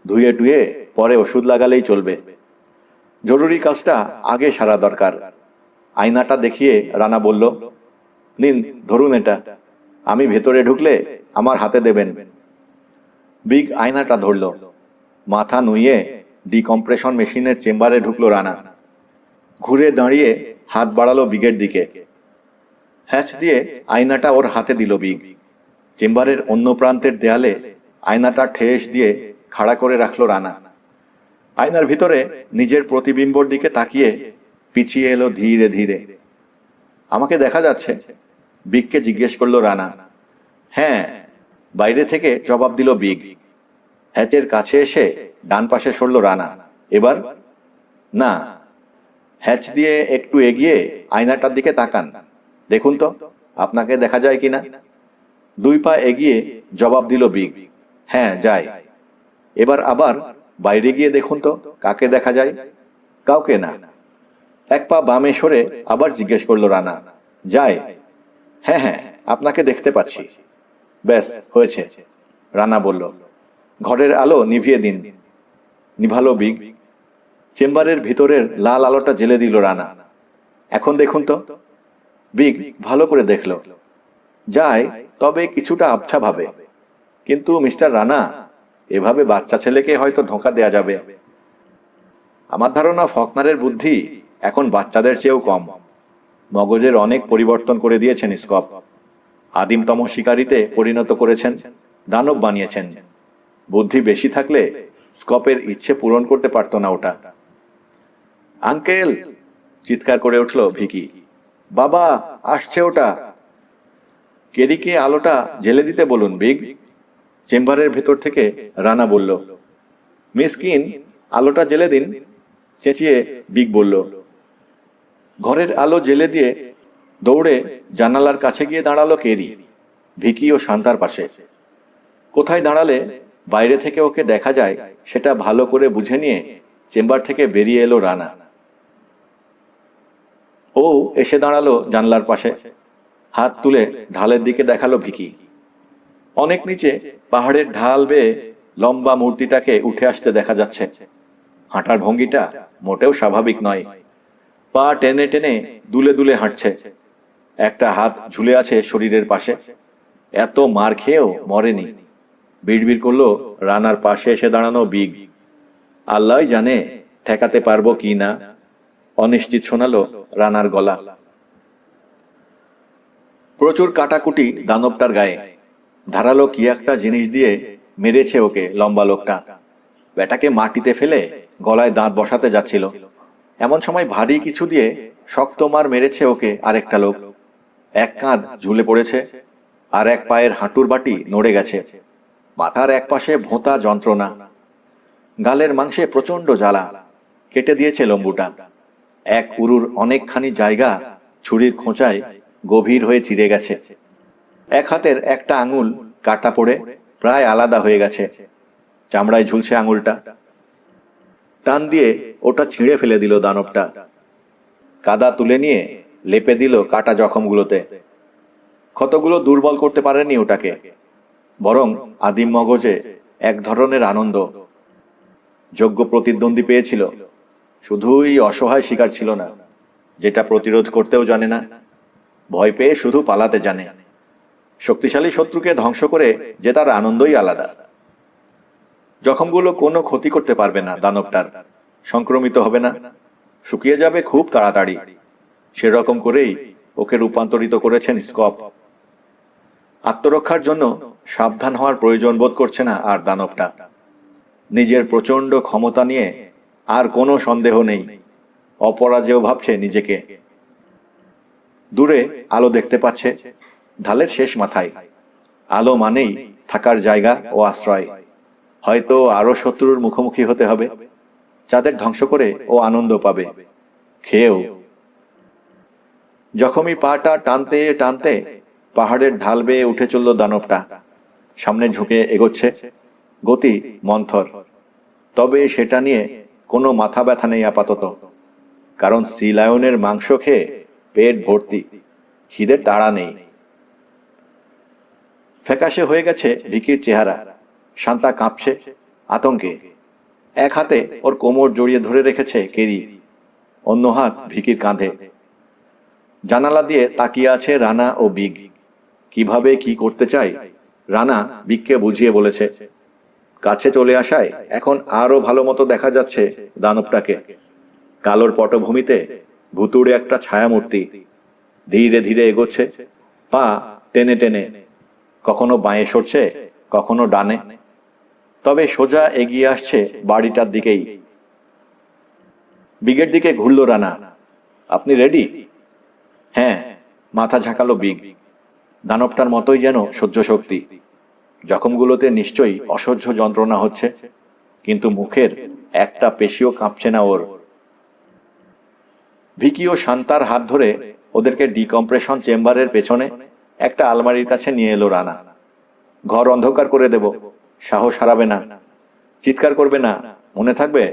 ধুয়ে টুয়ে পরে ওষুধ লাগালেই চলবে। জরুরি কাজটা আগে সারা দরকার। আয়নাটা দেখিয়ে রানা বলল, নিন ধরুন এটা, আমি ভেতরে ঢুকলে আমার হাতে দেবেন। বিগ আয়নাটা ধরল। মাথা নুইয়ে ডিকম্প্রেশন মেশিনের চেম্বারে ঢুকলো রানা। ঘুরে দাঁড়িয়ে হাত বাড়ালো বিগের দিকে। হ্যাচ দিয়ে আয়নাটা ওর হাতে দিল বিগ। চেম্বারের অন্য প্রান্তের দেয়ালে আয়নাটা ঠেস দিয়ে খাড়া করে রাখলো রানা। আয়নার ভিতরে নিজের প্রতিবিম্বর দিকে তাকিয়ে পিছিয়ে এলো ধীরে ধীরে। আমাকে দেখা যাচ্ছে? বিগকে জিজ্ঞেস করলো রানা। হ্যাঁ, বাইরে থেকে জবাব দিল বিগ। হ্যাচের কাছে এসে ডান পাশে সরল রানা। এবার? না। হ্যাচ দিয়ে একটু এগিয়ে আয়নাটার দিকে তাকান, দেখুন তো আপনাকে দেখা যায় কিনা। 2 পা এগিয়ে জবাব দিল বিগ। হ্যাঁ যায়। এবার আবার বাইরে গিয়ে দেখুন তো কাকে দেখা যায়। কাউকে না। 1 পা বামে সরে আবার জিজ্ঞেস করলো রানা। যায়? হ্যাঁ হ্যাঁ, আপনাকে দেখতে পাচ্ছি। ব্যাস হয়েছে, রানা বলল। ঘরের আলো নিভিয়ে দিন। নিভালো বিগ। চেম্বারের ভিতরের লাল আলোটা জ্বেলে দিল রানা। এখন দেখুন তো। বিগ ভালো করে দেখল। যায়, তবে কিছুটা আবছা ভাবে। কিন্তু মিস্টার রানা, এভাবে বাচ্চা ছেলেকে হয়তো ধোঁকা দেয়া যাবে। আমার ধারণা ফকনারের বুদ্ধি এখন বাচ্চাদের চেয়েও কম। মগজের অনেক পরিবর্তন করে দিয়েছেন স্কপ। আদিমতম শিকারীতে পরিণত করেছেন, দানব বানিয়েছেন। বুদ্ধি বেশি থাকলে স্কপের ইচ্ছে পূরণ করতে পারত না ওটা। আঙ্কেল, চিৎকার করে উঠল ভিকি। বাবা, আসছে ওটা। কেরিকে আলোটা জ্বেলে দিতে বলুন বিগ। চেম্বারের ভেতর থেকে রানা বলল। মিস কিন, আলোটা জ্বেলে দিন, চেঁচিয়ে বিগ বলল। ঘরের আলো জ্বেলে দিয়ে দৌড়ে জানালার কাছে গিয়ে দাঁড়ালো কেরি, ভিকি ও শান্তার পাশে। কোথায় দাঁড়ালে বাইরে থেকে ওকে দেখা যায় সেটা ভালো করে বুঝে নিয়ে চেম্বার থেকে বেরিয়ে এলো রানা। ও এসে দাঁড়ালো জানলার পাশে। হাত তুলে ঢালের দিকে দেখালো ভিকি। অনেক নিচে পাহাড়ের ঢাল বেয়ে লম্বা মূর্তিটাকে উঠে আসতে দেখা যাচ্ছে। হাঁটার ভঙ্গিটা মোটেও স্বাভাবিক নয়। পা টেনে টেনে দুলে দুলে হাঁটছে। একটা হাত ঝুলে আছে শরীরের পাশে। এত মার খেয়েও মরেনি। বিড়বিড় করলো রানার পাশে এসে দাঁড়ানো বিগ। আল্লাহ জানে ঠেকাতে পারবো কি না। অনিশ্চিত শোনালো রানার গলা। প্রচুর কাটাকুটি দানবটার গায়ে। ধারালো কি একটা জিনিস দিয়ে মেরেছে ওকে লম্বা লোকটা। বেটাকে মাটিতে ফেলে গলায় দাঁত বসাতে যাচ্ছিল। এমন সময় ভারী কিছু দিয়ে শক্ত মার মেরেছে ওকে আরেকটা লোক। এক কাঁধ ঝুলে পড়েছে, আর এক পায়ের হাঁটুর বাটি নড়ে গেছে। মাথার এক পাশে ভোঁতা যন্ত্রণা। গালের মাংসে প্রচন্ড জ্বালা। কেটে দিয়েছে লম্বুটা। এক উরুর অনেকখানি জায়গা ছুরির খোঁচায় গভীর হয়ে চিরে গেছে। এক হাতের একটা আঙুল কাটা পড়ে প্রায় আলাদা হয়ে গেছে। চামড়ায় ঝুলছে আঙুলটা। টান দিয়ে ওটা ছিঁড়ে ফেলে দিল দানবটা। কাদা তুলে নিয়ে লেপে দিল কাটা জখমগুলোতে। ক্ষতগুলো দুর্বল করতে পারেনি ওটাকে, বরং আদিম মগজে এক ধরনের আনন্দ। যোগ্য প্রতিদ্বন্দ্বী পেয়েছিল। শুধুই অসহায় শিকার ছিল না, যেটা প্রতিরোধ করতেও জানে না, ভয় পেয়ে শুধু পালাতে জানে। শক্তিশালী শত্রুকে ধ্বংস করে যে তার আনন্দই আলাদা। জখমগুলো কোনো ক্ষতি করতে পারবে না দানবটার, সংক্রমিত হবে না, শুকিয়ে যাবে খুব তাড়াতাড়ি। সেরকম করেই ওকে রূপান্তরিত করেছেন স্কপ। আত্মরক্ষার জন্য সাবধান হওয়ার প্রয়োজন বোধ করছে না আর দানবটা। নিজের প্রচন্ড ক্ষমতা নিয়ে আর কোনো সন্দেহ নেই, অপরাজেয় ভাবছে নিজেকে। দূরে আলো দেখতে পাচ্ছে, ঢালের শেষ মাথায়। আলো মানেই থাকার জায়গা ও আশ্রয়। হয়তো আরো শত্রুর মুখোমুখি হতে হবে, যাদের ধ্বংস করে ও আনন্দ পাবে, খেয়েও। জখমি পাটা টানতে টানতে পাহাড়ের ঢাল বেয়ে উঠে চলল দানবটা। সামনে ঝুঁকে এগোচ্ছে, গতি মন্থর। তবে সেটা নিয়ে কোনো মাথা ব্যথা নেই আপাতত, কারণ সি লায়নের মাংস খেয়ে পেট ভর্তি, খিদের তাড়া নেই। ফ্যাকাশে হয়ে গেছে ভিকির চেহারা। শান্তা কাঁপছে আতঙ্কে। এক হাতে ওর কোমর জড়িয়ে ধরে রেখেছে কেরি, অন্য হাত ভিকির কাঁধে। জানালা দিয়ে তাকিয়ে আছে রানা ও বিগ। কিভাবে কি করতে চায় রানা বিগকে বুঝিয়ে বলেছে। কাছে চলে আসায় এখন আরো ভালো মতো দেখা যাচ্ছে দানবটাকে। কালোর পটভূমিতে ভুতুড়ে একটা ছায়ামূর্তি ধীরে ধীরে এগোচ্ছে, পা টেনে টেনে, কখনো বাঁয়ে সরছে, কখনো ডানে, তবে সোজা এগিয়ে আসছে বাড়িটার দিকেই। বিগের দিকে ঘুরল রানা। আপনি রেডি? হ্যাঁ, মাথা ঝাঁকালো বিগ। দানবটার মতোই যেন সহ্য শক্তি। জখমগুলোতে নিশ্চয়ই অসহ্য যন্ত্রণা হচ্ছে, কিন্তু মুখের একটা পেশিও কাঁপছে না ওর। ভিকি ও শান্তার হাত ধরে ওদেরকে ডিকম্প্রেশন চেম্বারের পেছনে একটা আলমারির কাছে নিয়ে এলো রানা। ঘর অন্ধকার করে দেব, সাহস হারাবে না, চিৎকার করবে না, মনে থাকবে?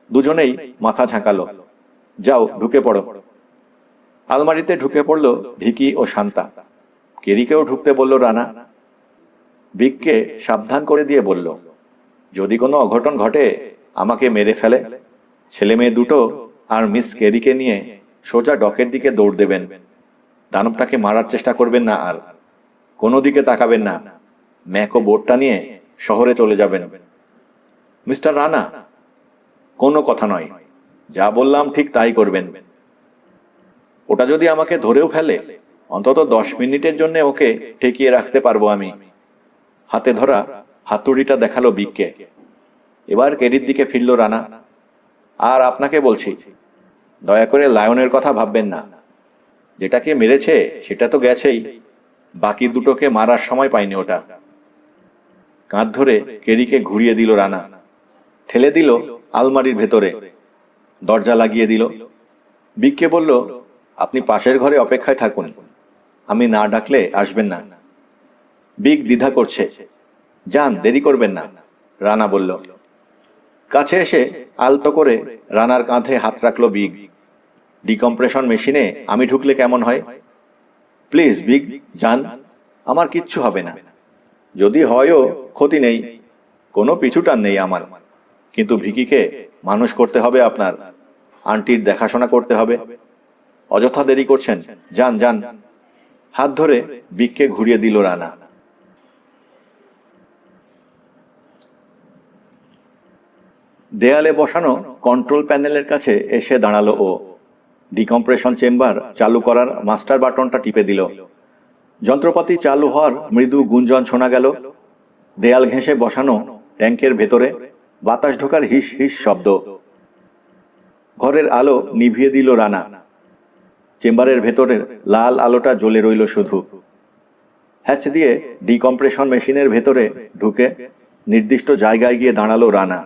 দুজনেই মাথা ঝাঁকালো। যাও, ঢুকে পড়ো। আলমারিতে ঢুকে পড়ল ভিকি ও শান্তা। কেরিকেও ঢুকতে বলল রানা। বিগকে সাবধান করে দিয়ে বলল, যদি কোনো অঘটন ঘটে আমাকে মেরে ফেলে, ছেলে মেয়ে দুটো আর মিস কেরিকে নিয়ে সোজা ডকের দিকে দৌড় দেবেন। দানবটাকে মারার চেষ্টা করবেন না, আর কোনো দিকে তাকাবেন না। ম্যাকো বোটটা নিয়ে শহরে চলে যাবেন। মিস্টার রানা, কোনো কথা নয়, যা বললাম ঠিক তাই করবেন। ওটা যদি আমাকে ধরেও ফেলে, অন্তত 10 মিনিটের জন্য ওকে ঠেকিয়ে রাখতে পারবো আমি। হাতে ধরা হাতুড়িটা দেখালো বিগকে। এবার কেরির দিকে ফিরল রানা। আর আপনাকে বলছি, দয়া করে লায়নের কথা ভাববেন না। যেটাকে মেরেছে সেটা তো গেছেই, বাকি দুটোকে মারার সময় পায়নি ওটা। কাঁধ ধরে কেরিকে ঘুরিয়ে দিল রানা, ঠেলে দিল আলমারির ভেতরে, দরজা লাগিয়ে দিল। বিগকে বলল, আপনি পাশের ঘরে অপেক্ষায় থাকুন, আমি না ডাকলে আসবেন না। বিগ দ্বিধা করছে। যান, দেরি করবেন না, রানা বলল। কাছে এসে আলতো করে রানার কাঁধে হাত রাখলো বিগ। ডিকম্প্রেশন মেশিনে আমি ঢুকলে কেমন হয়? প্লিজ বিগ, যান, আমার কিচ্ছু হবে না। যদি হয়ও ক্ষতি নেই, কোনো পিছুটান নেই আমার। কিন্তু ভিকিকে মানুষ করতে হবে আপনার, আন্টির দেখাশোনা করতে হবে। অযথা দেরি করছেন, যান যান। হাত ধরে বিগকে ঘুরিয়ে দিল রানা। দেয়ালে বসানো কন্ট্রোল প্যানেলের কাছে এসে দাঁড়ালো ও। ডিকম্প্রেশন চেম্বার চালু করার মাস্টার বাটনটা টিপে দিল। যন্ত্রপাতি চালু হওয়ার মৃদু গুঞ্জন শোনা গেল। দেয়াল ঘেঁষে বসানো ট্যাঙ্কের ভেতরে বাতাস ঢোকার হিস হিস শব্দ। ঘরের আলো নিভিয়ে দিল রানা। চেম্বারের ভেতরের লাল আলোটা জ্বলে রইল শুধু। হ্যাচ দিয়ে ডিকম্প্রেশন মেশিনের ভেতরে ঢুকে নির্দিষ্ট জায়গায় গিয়ে দাঁড়ালো রানা।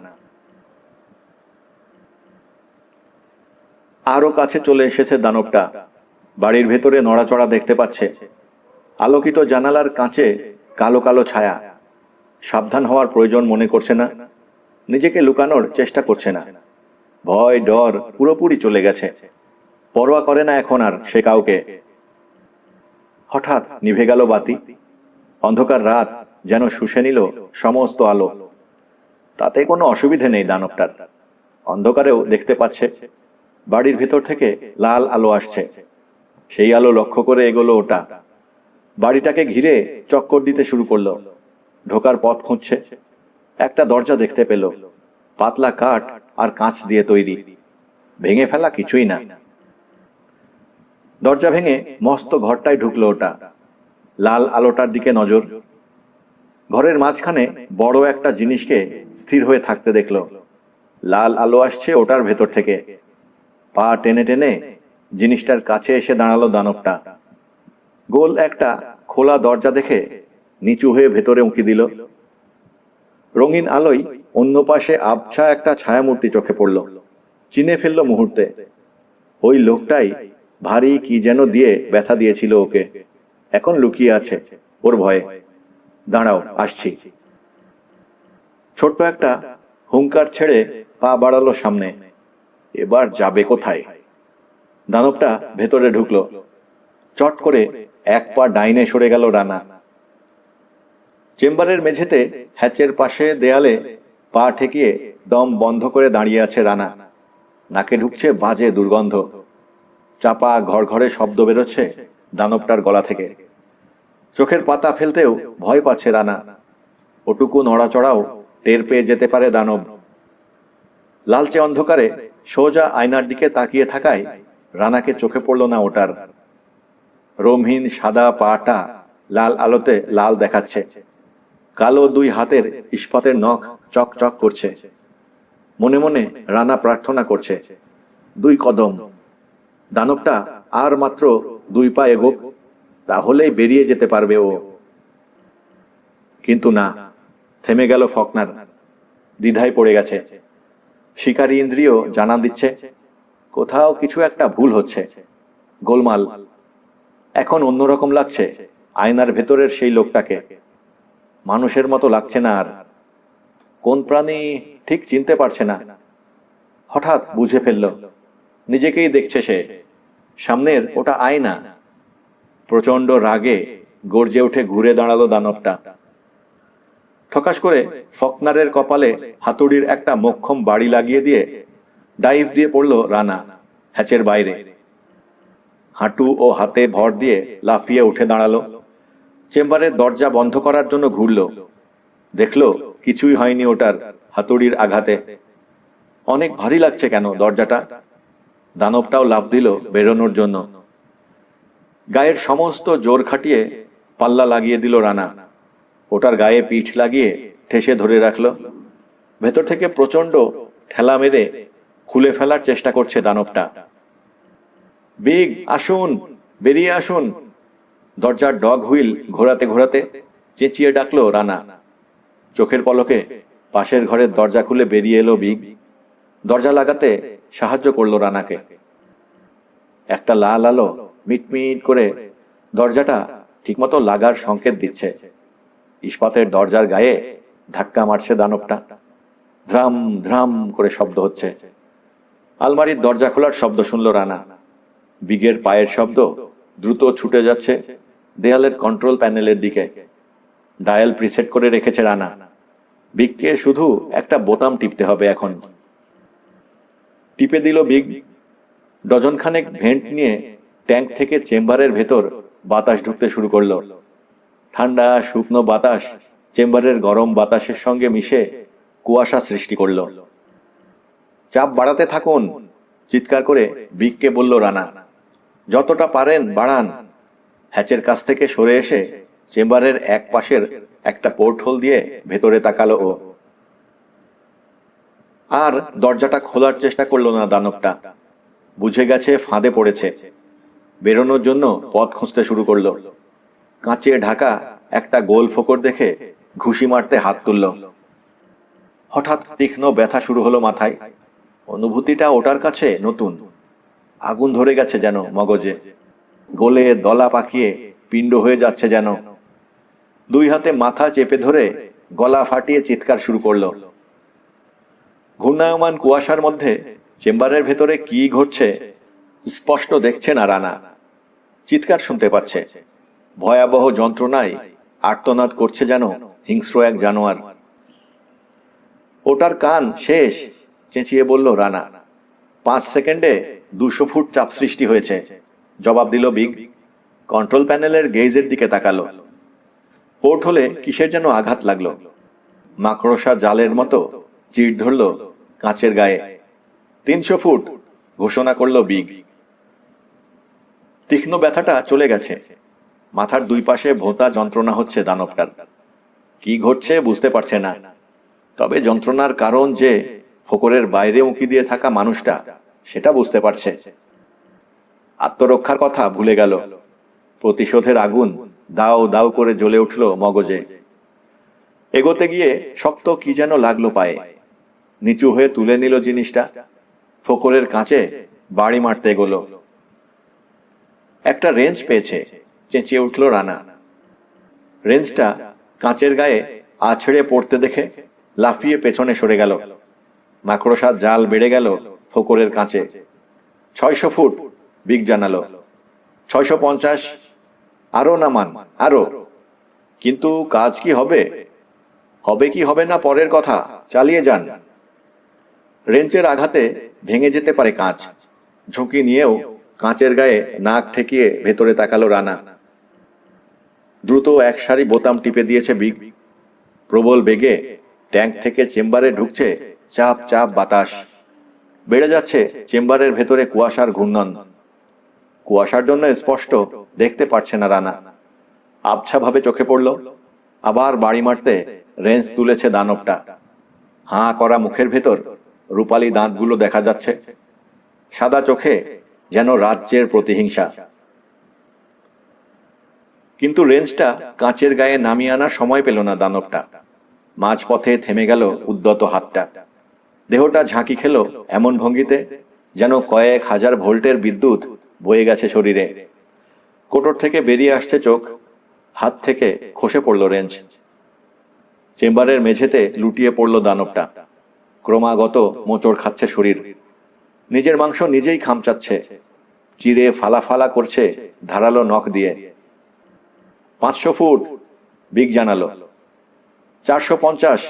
আরো কাছে চলে এসেছে দানবটা। বাড়ির ভেতরে নড়াচড়া দেখতে পাচ্ছে। আলোকিত জানালার কাঁচে কালো কালো ছায়া। সাবধান হওয়ার প্রয়োজন মনে করছে না, নিজেকে লুকানোর চেষ্টা করছে না। ভয় ডর পুরোপুরি চলে গেছে, পরোয়া করে না এখন আর সে কাউকে। হঠাৎ নিভে গেল বাতি। অন্ধকার রাত যেন শুষে নিল সমস্ত আলো। তাতে কোনো অসুবিধে নেই দানবটার। অন্ধকারেও দেখতে পাচ্ছে বাড়ির ভেতর থেকে লাল আলো আসছে। সেই আলো লক্ষ্য করে এগোলো ওটা। বাড়িটাকে ঘিরে চক্কর দিতে শুরু করলো। ঢোকার পথ খুঁজছে। একটা দরজা দেখতে পেল, পাতলা কাঠ আর কাঁচ দিয়ে তৈরি, ভেঙে ফেলা কিছুই না। দরজা ভেঙে মস্ত ঘরটায় ঢুকলো ওটা। লাল আলোটার দিকে নজর। ঘরের মাঝখানে বড় একটা জিনিসকে স্থির হয়ে থাকতে দেখল। লাল আলো আসছে ওটার ভেতর থেকে। পা টেনে টেনে জিনিসটার কাছে এসে দাঁড়ালো দানবটা। গোল একটা খোলা দরজা দেখে নিচু হয়ে ভেতরে উঁকি দিল। রঙিন আলোয় অন্য পাশে আবছা একটা ছায়ামূর্তি চোখে পড়ল। চিনে ফেলল মুহূর্তে। ওই লোকটাই ভারী কি যেন দিয়ে ব্যথা দিয়েছিল ওকে। এখন লুকিয়ে আছে ওর ভয়ে। দাঁড়াও, আসছি। ছোট্ট একটা হুঙ্কার ছেড়ে পা বাড়ালো সামনে। এবার যাবে কোথায়? দানবটা ভেতরে ঢুকলো। চট করে এক পা ডাইনে সরে গেল রানা। চেম্বারের মেঝেতে হ্যাচের পাশে দেয়ালে পা ঠেকিয়ে দম বন্ধ করে দাঁড়িয়ে আছে রানা। নাকে ঢুকছে বাজে দুর্গন্ধ। চাপা ঘড়ঘড়ে শব্দ বেরোচ্ছে দানবটার গলা থেকে। চোখের পাতা ফেলতেও ভয় পাচ্ছে রানা। ওটুকু নড়াচড়াও টের পেয়ে যেতে পারে দানব। লালচে অন্ধকারে সোজা আয়নার দিকে তাকিয়ে থাকায় রানাকে চোখে পড়ল না ওটার। রোমহীন সাদা পাটা লাল আলোতে লাল দেখাচ্ছে। কালো দুই হাতের ইস্পাতের নখ চক চক করছে। মনে মনে রানা প্রার্থনা করছে, 2 কদম। দানবটা আর মাত্র 2 পা এগোক, তাহলেই বেরিয়ে যেতে পারবে ও। কিন্তু না, থেমে গেল ফকনার। দ্বিধায় পড়ে গেছে। শিকারী ইন্দ্রিয় জানান দিচ্ছে কোথাও কিছু একটা ভুল হচ্ছে। গোলমাল। এখন অন্যরকম লাগছে আয়নার ভেতরের সেই লোকটাকে। মানুষের মতো লাগছে না আর। কোন প্রাণী ঠিক চিনতে পারছে না। হঠাৎ বুঝে ফেলল নিজেকেই দেখছে সে। সামনের ওটা আয়না। প্রচন্ড রাগে গর্জে উঠে ঘুরে দাঁড়ালো দানবটা। ঠকাস করে ফকনারের কপালে হাতুড়ির একটা মোক্ষম বাড়ি লাগিয়ে দিয়ে ডাইভ দিয়ে পড়ল রানা হ্যাচের বাইরে। হাঁটু ও হাতে ভর দিয়ে লাফিয়ে উঠে দাঁড়ালো। চেম্বারের দরজা বন্ধ করার জন্য ঘুরল। দেখলো কিছুই হয়নি ওটার হাতুড়ির আঘাতে। অনেক ভারী লাগছে কেন দরজাটা। দানবটাও লাফ দিল বেরোনোর জন্য। গায়ের সমস্ত জোর খাটিয়ে পাল্লা লাগিয়ে দিল রানা। ওটার গায়ে পিঠ লাগিয়ে ঠেসে ধরে রাখলো। ভেতর থেকে প্রচন্ড ঠেলা মেরে খুলে ফেলার চেষ্টা করছে দানবটা। বিগ, আসুন, বেরিয়ে আসুন। দরজার ডগ হুইল ঘোরাতে ঘোরাতে চেঁচিয়ে ডাকলো রানা। চোখের পলকে পাশের ঘরের দরজা খুলে বেরিয়ে এলো বিগ। দরজা লাগাতে সাহায্য করলো রানাকে। একটা লাল আলো মিটমিট করে দরজাটা ঠিকমতো লাগার সংকেত দিচ্ছে। ইস্পাতের দরজার গায়ে ধাক্কা মারছে দানবটা। ধ্রাম ধ্রাম করে শব্দ হচ্ছে। আলমারির দরজা খোলার শব্দ শুনল রানা। বিগের পায়ের শব্দ দ্রুত ছুটে যাচ্ছে দেয়ালের কন্ট্রোল প্যানেলের দিকে। ডায়াল প্রিসেট করে রেখেছে রানা। বিগকে শুধু একটা বোতাম টিপতে হবে এখন। টিপে দিল বিগ। ডজনখানেক ভেন্ট নিয়ে ট্যাঙ্ক থেকে চেম্বারের ভেতর বাতাস ঢুকতে শুরু করলো। ঠান্ডা শুকনো বাতাস চেম্বারের গরম বাতাসের সঙ্গে মিশে কুয়াশা সৃষ্টি করল। চাপ বাড়াতে থাকুন, চিৎকার করে বিগকে বলল রানা। যতটা পারেন বাড়ান। হ্যাচের কাছ থেকে সরে এসে চেম্বারের এক পাশের একটা পোর্ট হোল দিয়ে ভেতরে তাকালো ও। আর দরজাটা খোলার চেষ্টা করলো না দানবটা। বুঝে গেছে ফাঁদে পড়েছে। বেরোনোর জন্য পথ খুঁজতে শুরু করলো। কাঁচে ঢাকা একটা গোল ফোকর দেখে ঘুষি মারতে হাত তুলল। হঠাৎ তীক্ষ্ণ ব্যথা শুরু হলো মাথায়। অনুভূতিটা ওটার কাছে নতুন। আগুন ধরে গেছে যেন মগজে। গোলে দলা পাকিয়ে পিণ্ড হয়ে যাচ্ছে যেন। 2 হাতে মাথা চেপে ধরে গলা ফাটিয়ে চিৎকার শুরু করলো। ঘূর্ণায়মান কুয়াশার মধ্যে চেম্বারের ভেতরে কি ঘটছে স্পষ্ট দেখছে না রানা। চিৎকার শুনতে পাচ্ছে। ভয়াবহ যন্ত্রণায় আর্তনাদ করছে যেন হিংস্র এক জানোয়ার। ওটার কান শেষ, চেঁচিয়ে বলল রানা। 5 সেকেন্ডে 200 ফুট চাপ সৃষ্টি হয়েছে, জবাব দিল বিগ। কন্ট্রোল প্যানেলের গেজের দিকে তাকালো। পোর্ট হলে কিসের যেন আঘাত লাগলো। মাকড়সা জালের মতো চিড় ধরল কাঁচের গায়ে। 300 ফুট ঘোষণা করল বিগ। তীক্ষ্ণ ব্যথাটা চলে গেছে। মাথার 2 পাশে ভোঁতা যন্ত্রণা হচ্ছে দানবটার। কি ঘটছে বুঝতে পারছে না। তবে যন্ত্রণার কারণ যে ফোকরের বাইরে উঁকি দিয়ে থাকা মানুষটা সেটা বুঝতে পারছে। আত্মরক্ষার কথা ভুলে গেল। প্রতিশোধের আগুন দাউ দাউ করে জ্বলে উঠল মগজে। এগোতে গিয়ে শক্ত কি যেন লাগলো পায়ে। নিচু হয়ে তুলে নিল জিনিসটা। ফোকরের কাঁচে বাড়ি মারতে এগোলো। একটা রেঞ্জ পেয়েছে, চেঁচিয়ে উঠল রানা। রেঞ্জটা কাঁচের গায়ে আছড়ে পড়তে দেখে লাফিয়ে পেছনে সরে গেল। মাকড়সার জাল বেড়ে গেল ফোকরের কাঁচে। 600 ফুট, বিগ জানালো। 650, আরো নামান, আরো। কিন্তু কাজ কি হবে? হবে কি হবে না পরের কথা, চালিয়ে যান। রেঞ্চের আঘাতে ভেঙে যেতে পারে কাঁচ। ঝুঁকি নিয়েও কাঁচের গায়ে নাক ঠেকিয়ে ভেতরে তাকালো রানা। দ্রুত এক সারি বোতাম টিপে দিয়েছে বিগ। প্রবল বেগে ট্যাঙ্ক থেকে চেম্বারে ঢুকছে চাপ চাপ বাতাস। বেড়ে যাচ্ছে চেম্বারের ভেতরে কুয়াশার ঘূর্ণন। কুয়াশার জন্য স্পষ্ট দেখতে পারছে না রানা। আবছাভাবে চোখে পড়ল। আবার বাড়ি মারতে রেঞ্জ তুলেছে দানবটা। হাঁ করা মুখের ভেতর রূপালী দাঁতগুলো দেখা যাচ্ছে। সাদা চোখে যেন রাজ্যের প্রতিহিংসা। কিন্তু রেঞ্জটা কাঁচের গায়ে নামিয়ে আনার সময় পেল না দানবটা। মাঝপথে থেমে গেল উদ্যত হাতটা। দেহটা ঝাঁকি খেল এমন ভঙ্গিতে যেন কয়েক হাজার ভোল্টের বিদ্যুৎ বয়ে গেছে শরীরে। কোটর থেকে বেরিয়ে আসছে চোখ। হাত থেকে খসে পড়ল রেঞ্জ। চেম্বারের মেঝেতে লুটিয়ে পড়ল দানবটা। ক্রমাগত মোচড় খাচ্ছে শরীর। নিজের মাংস নিজেই খামচাচ্ছে। চিরে ফালা ফালা করছে ধারালো নখ দিয়ে। 500 ফুট, বিগ জানালো। 450,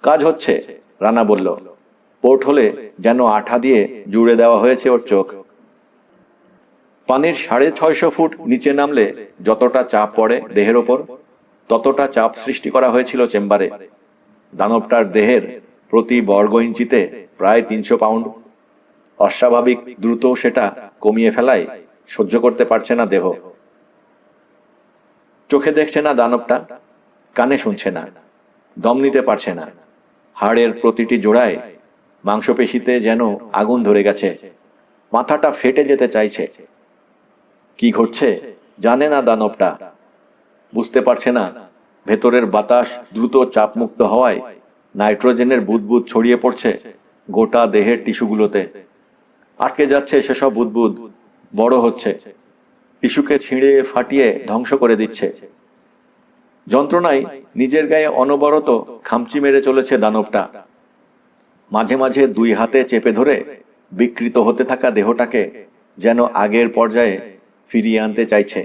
কাজ হচ্ছে, রানা বলল। পোর্ট হলে যেন আঠা দিয়ে জুড়ে দেওয়া হয়েছে ওর চোখ। পানির 650 ফুট নিচে নামলে যতটা চাপ পড়ে দেহের ওপর, ততটা চাপ সৃষ্টি করা হয়েছিল চেম্বারে। দানবটার দেহের প্রতি বর্গ ইঞ্চিতে প্রায় 300 পাউন্ড। অস্বাভাবিক দ্রুত সেটা কমিয়ে ফেলায় সহ্য করতে পারছে না দেহ। চোখে দেখছে না দানবটা, কানে শুনছে না, দম নিতে পারছে না। হাড়ের প্রতিটি জোড়ায় মাংসপেশিতে যেন আগুন ধরে গেছে। মাথাটা ফেটে যেতে চাইছে। কি ঘটছে জানে না দানবটা। বুঝতে পারছে না ভেতরের বাতাস দ্রুত চাপমুক্ত হওয়ায় নাইট্রোজেনের বুদবুদ ছড়িয়ে পড়ছে গোটা দেহের টিস্যুগুলোতে। আটকে যাচ্ছে সেসব বুদবুদ, বড় হচ্ছে, টিস্যুকে ছিঁড়ে ফাটিয়ে ধ্বংস করে দিচ্ছে। যন্ত্রণায় নিজের গায়ে অনবরত খামচি মেরে চলেছে দানবটা। মাঝে মাঝে 2 হাতে চেপে ধরে বিকৃত হতে থাকা দেহটাকে যেন আগের পর্যায়ে ফিরিয়ে আনতে চাইছে।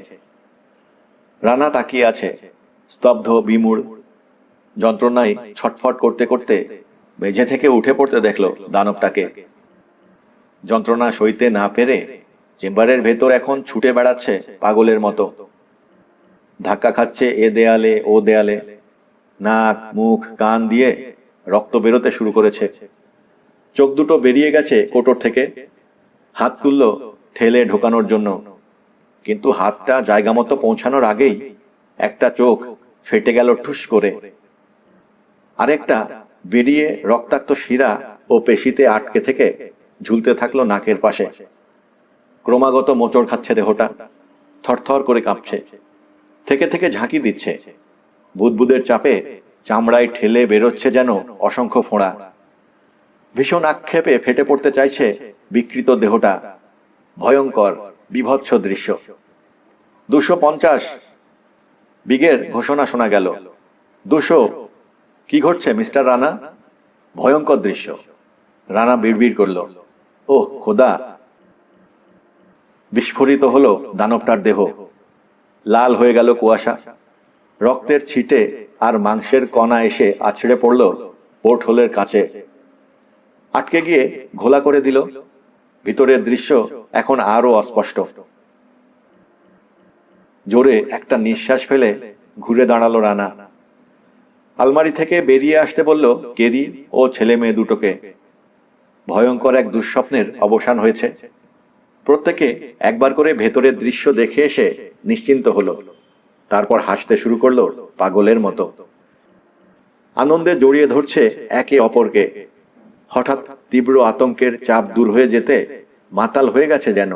রানা তাকিয়ে আছে, স্তব্ধ, বিমূঢ়। যন্ত্রণায় ছটফট করতে করতে মেঝে থেকে উঠে পড়তে দেখলো দানবটাকে। যন্ত্রণা সইতে না পেরে চেম্বারের ভেতর এখন ছুটে বেড়াচ্ছে পাগলের মতো। ধাক্কা খাচ্ছে এ দেয়ালে ও দেয়ালে। নাক, মুখ, কান দিয়ে রক্ত বেরোতে শুরু করেছে। চোখ দুটো বেরিয়ে গেছে কোটর থেকে। হাত তুলল ঠেলে ঢোকানোর জন্য, কিন্তু হাতটা জায়গা মতো পৌঁছানোর আগেই একটা চোখ ফেটে গেল ঠুস করে। আরেকটা বেরিয়ে রক্তাক্ত শিরা ও পেশিতে আটকে থেকে ঝুলতে থাকলো নাকের পাশে। ক্রমাগত মোচড় খাচ্ছে দেহটা, থরথর করে কাঁপছে, থেকে থেকে ঝাঁকি দিচ্ছে। বুদবুদের চাপে চামড়ায় ঠেলে বেরোচ্ছে যেন অসংখ্য ফোঁড়া। ভীষণ আক্ষেপে ফেটে পড়তে চাইছে বিকৃত দেহটা। ভয়ঙ্কর বিভৎস দৃশ্য। 250, বিগের ঘোষণা শোনা গেল। 200। কি ঘটছে মিস্টার রানা? ভয়ঙ্কর দৃশ্য। রানা বিড়বিড় করল, ওহ খোদা। বিস্ফোরিত হলো দানবটার দেহ। লাল হয়ে গেল কুয়াশা। রক্তের ছিটে আর মাংসের কণা এসে আছড়ে পড়ল পোর্ট হোলের কাছে। আটকে গিয়ে ঘোলা করে দিল। ভিতরের দৃশ্য এখন আরো অস্পষ্ট। জোরে একটা নিঃশ্বাস ফেলে ঘুরে দাঁড়ালো রানা। আলমারি থেকে বেরিয়ে আসতে বলল কেরি ও ছেলে মেয়ে দুটোকে। ভয়ঙ্কর এক দুঃস্বপ্নের অবসান হয়েছে। প্রত্যেকে একবার করে ভেতরের দৃশ্য দেখে এসে নিশ্চিন্ত হলো। তারপর হাসতে শুরু করলো পাগলের মতো। আনন্দে জড়িয়ে ধরছে একে অপরকে। হঠাৎ তীব্র আতঙ্কের চাপ দূর হয়ে যেতে মাতাল হয়ে গেছে যেন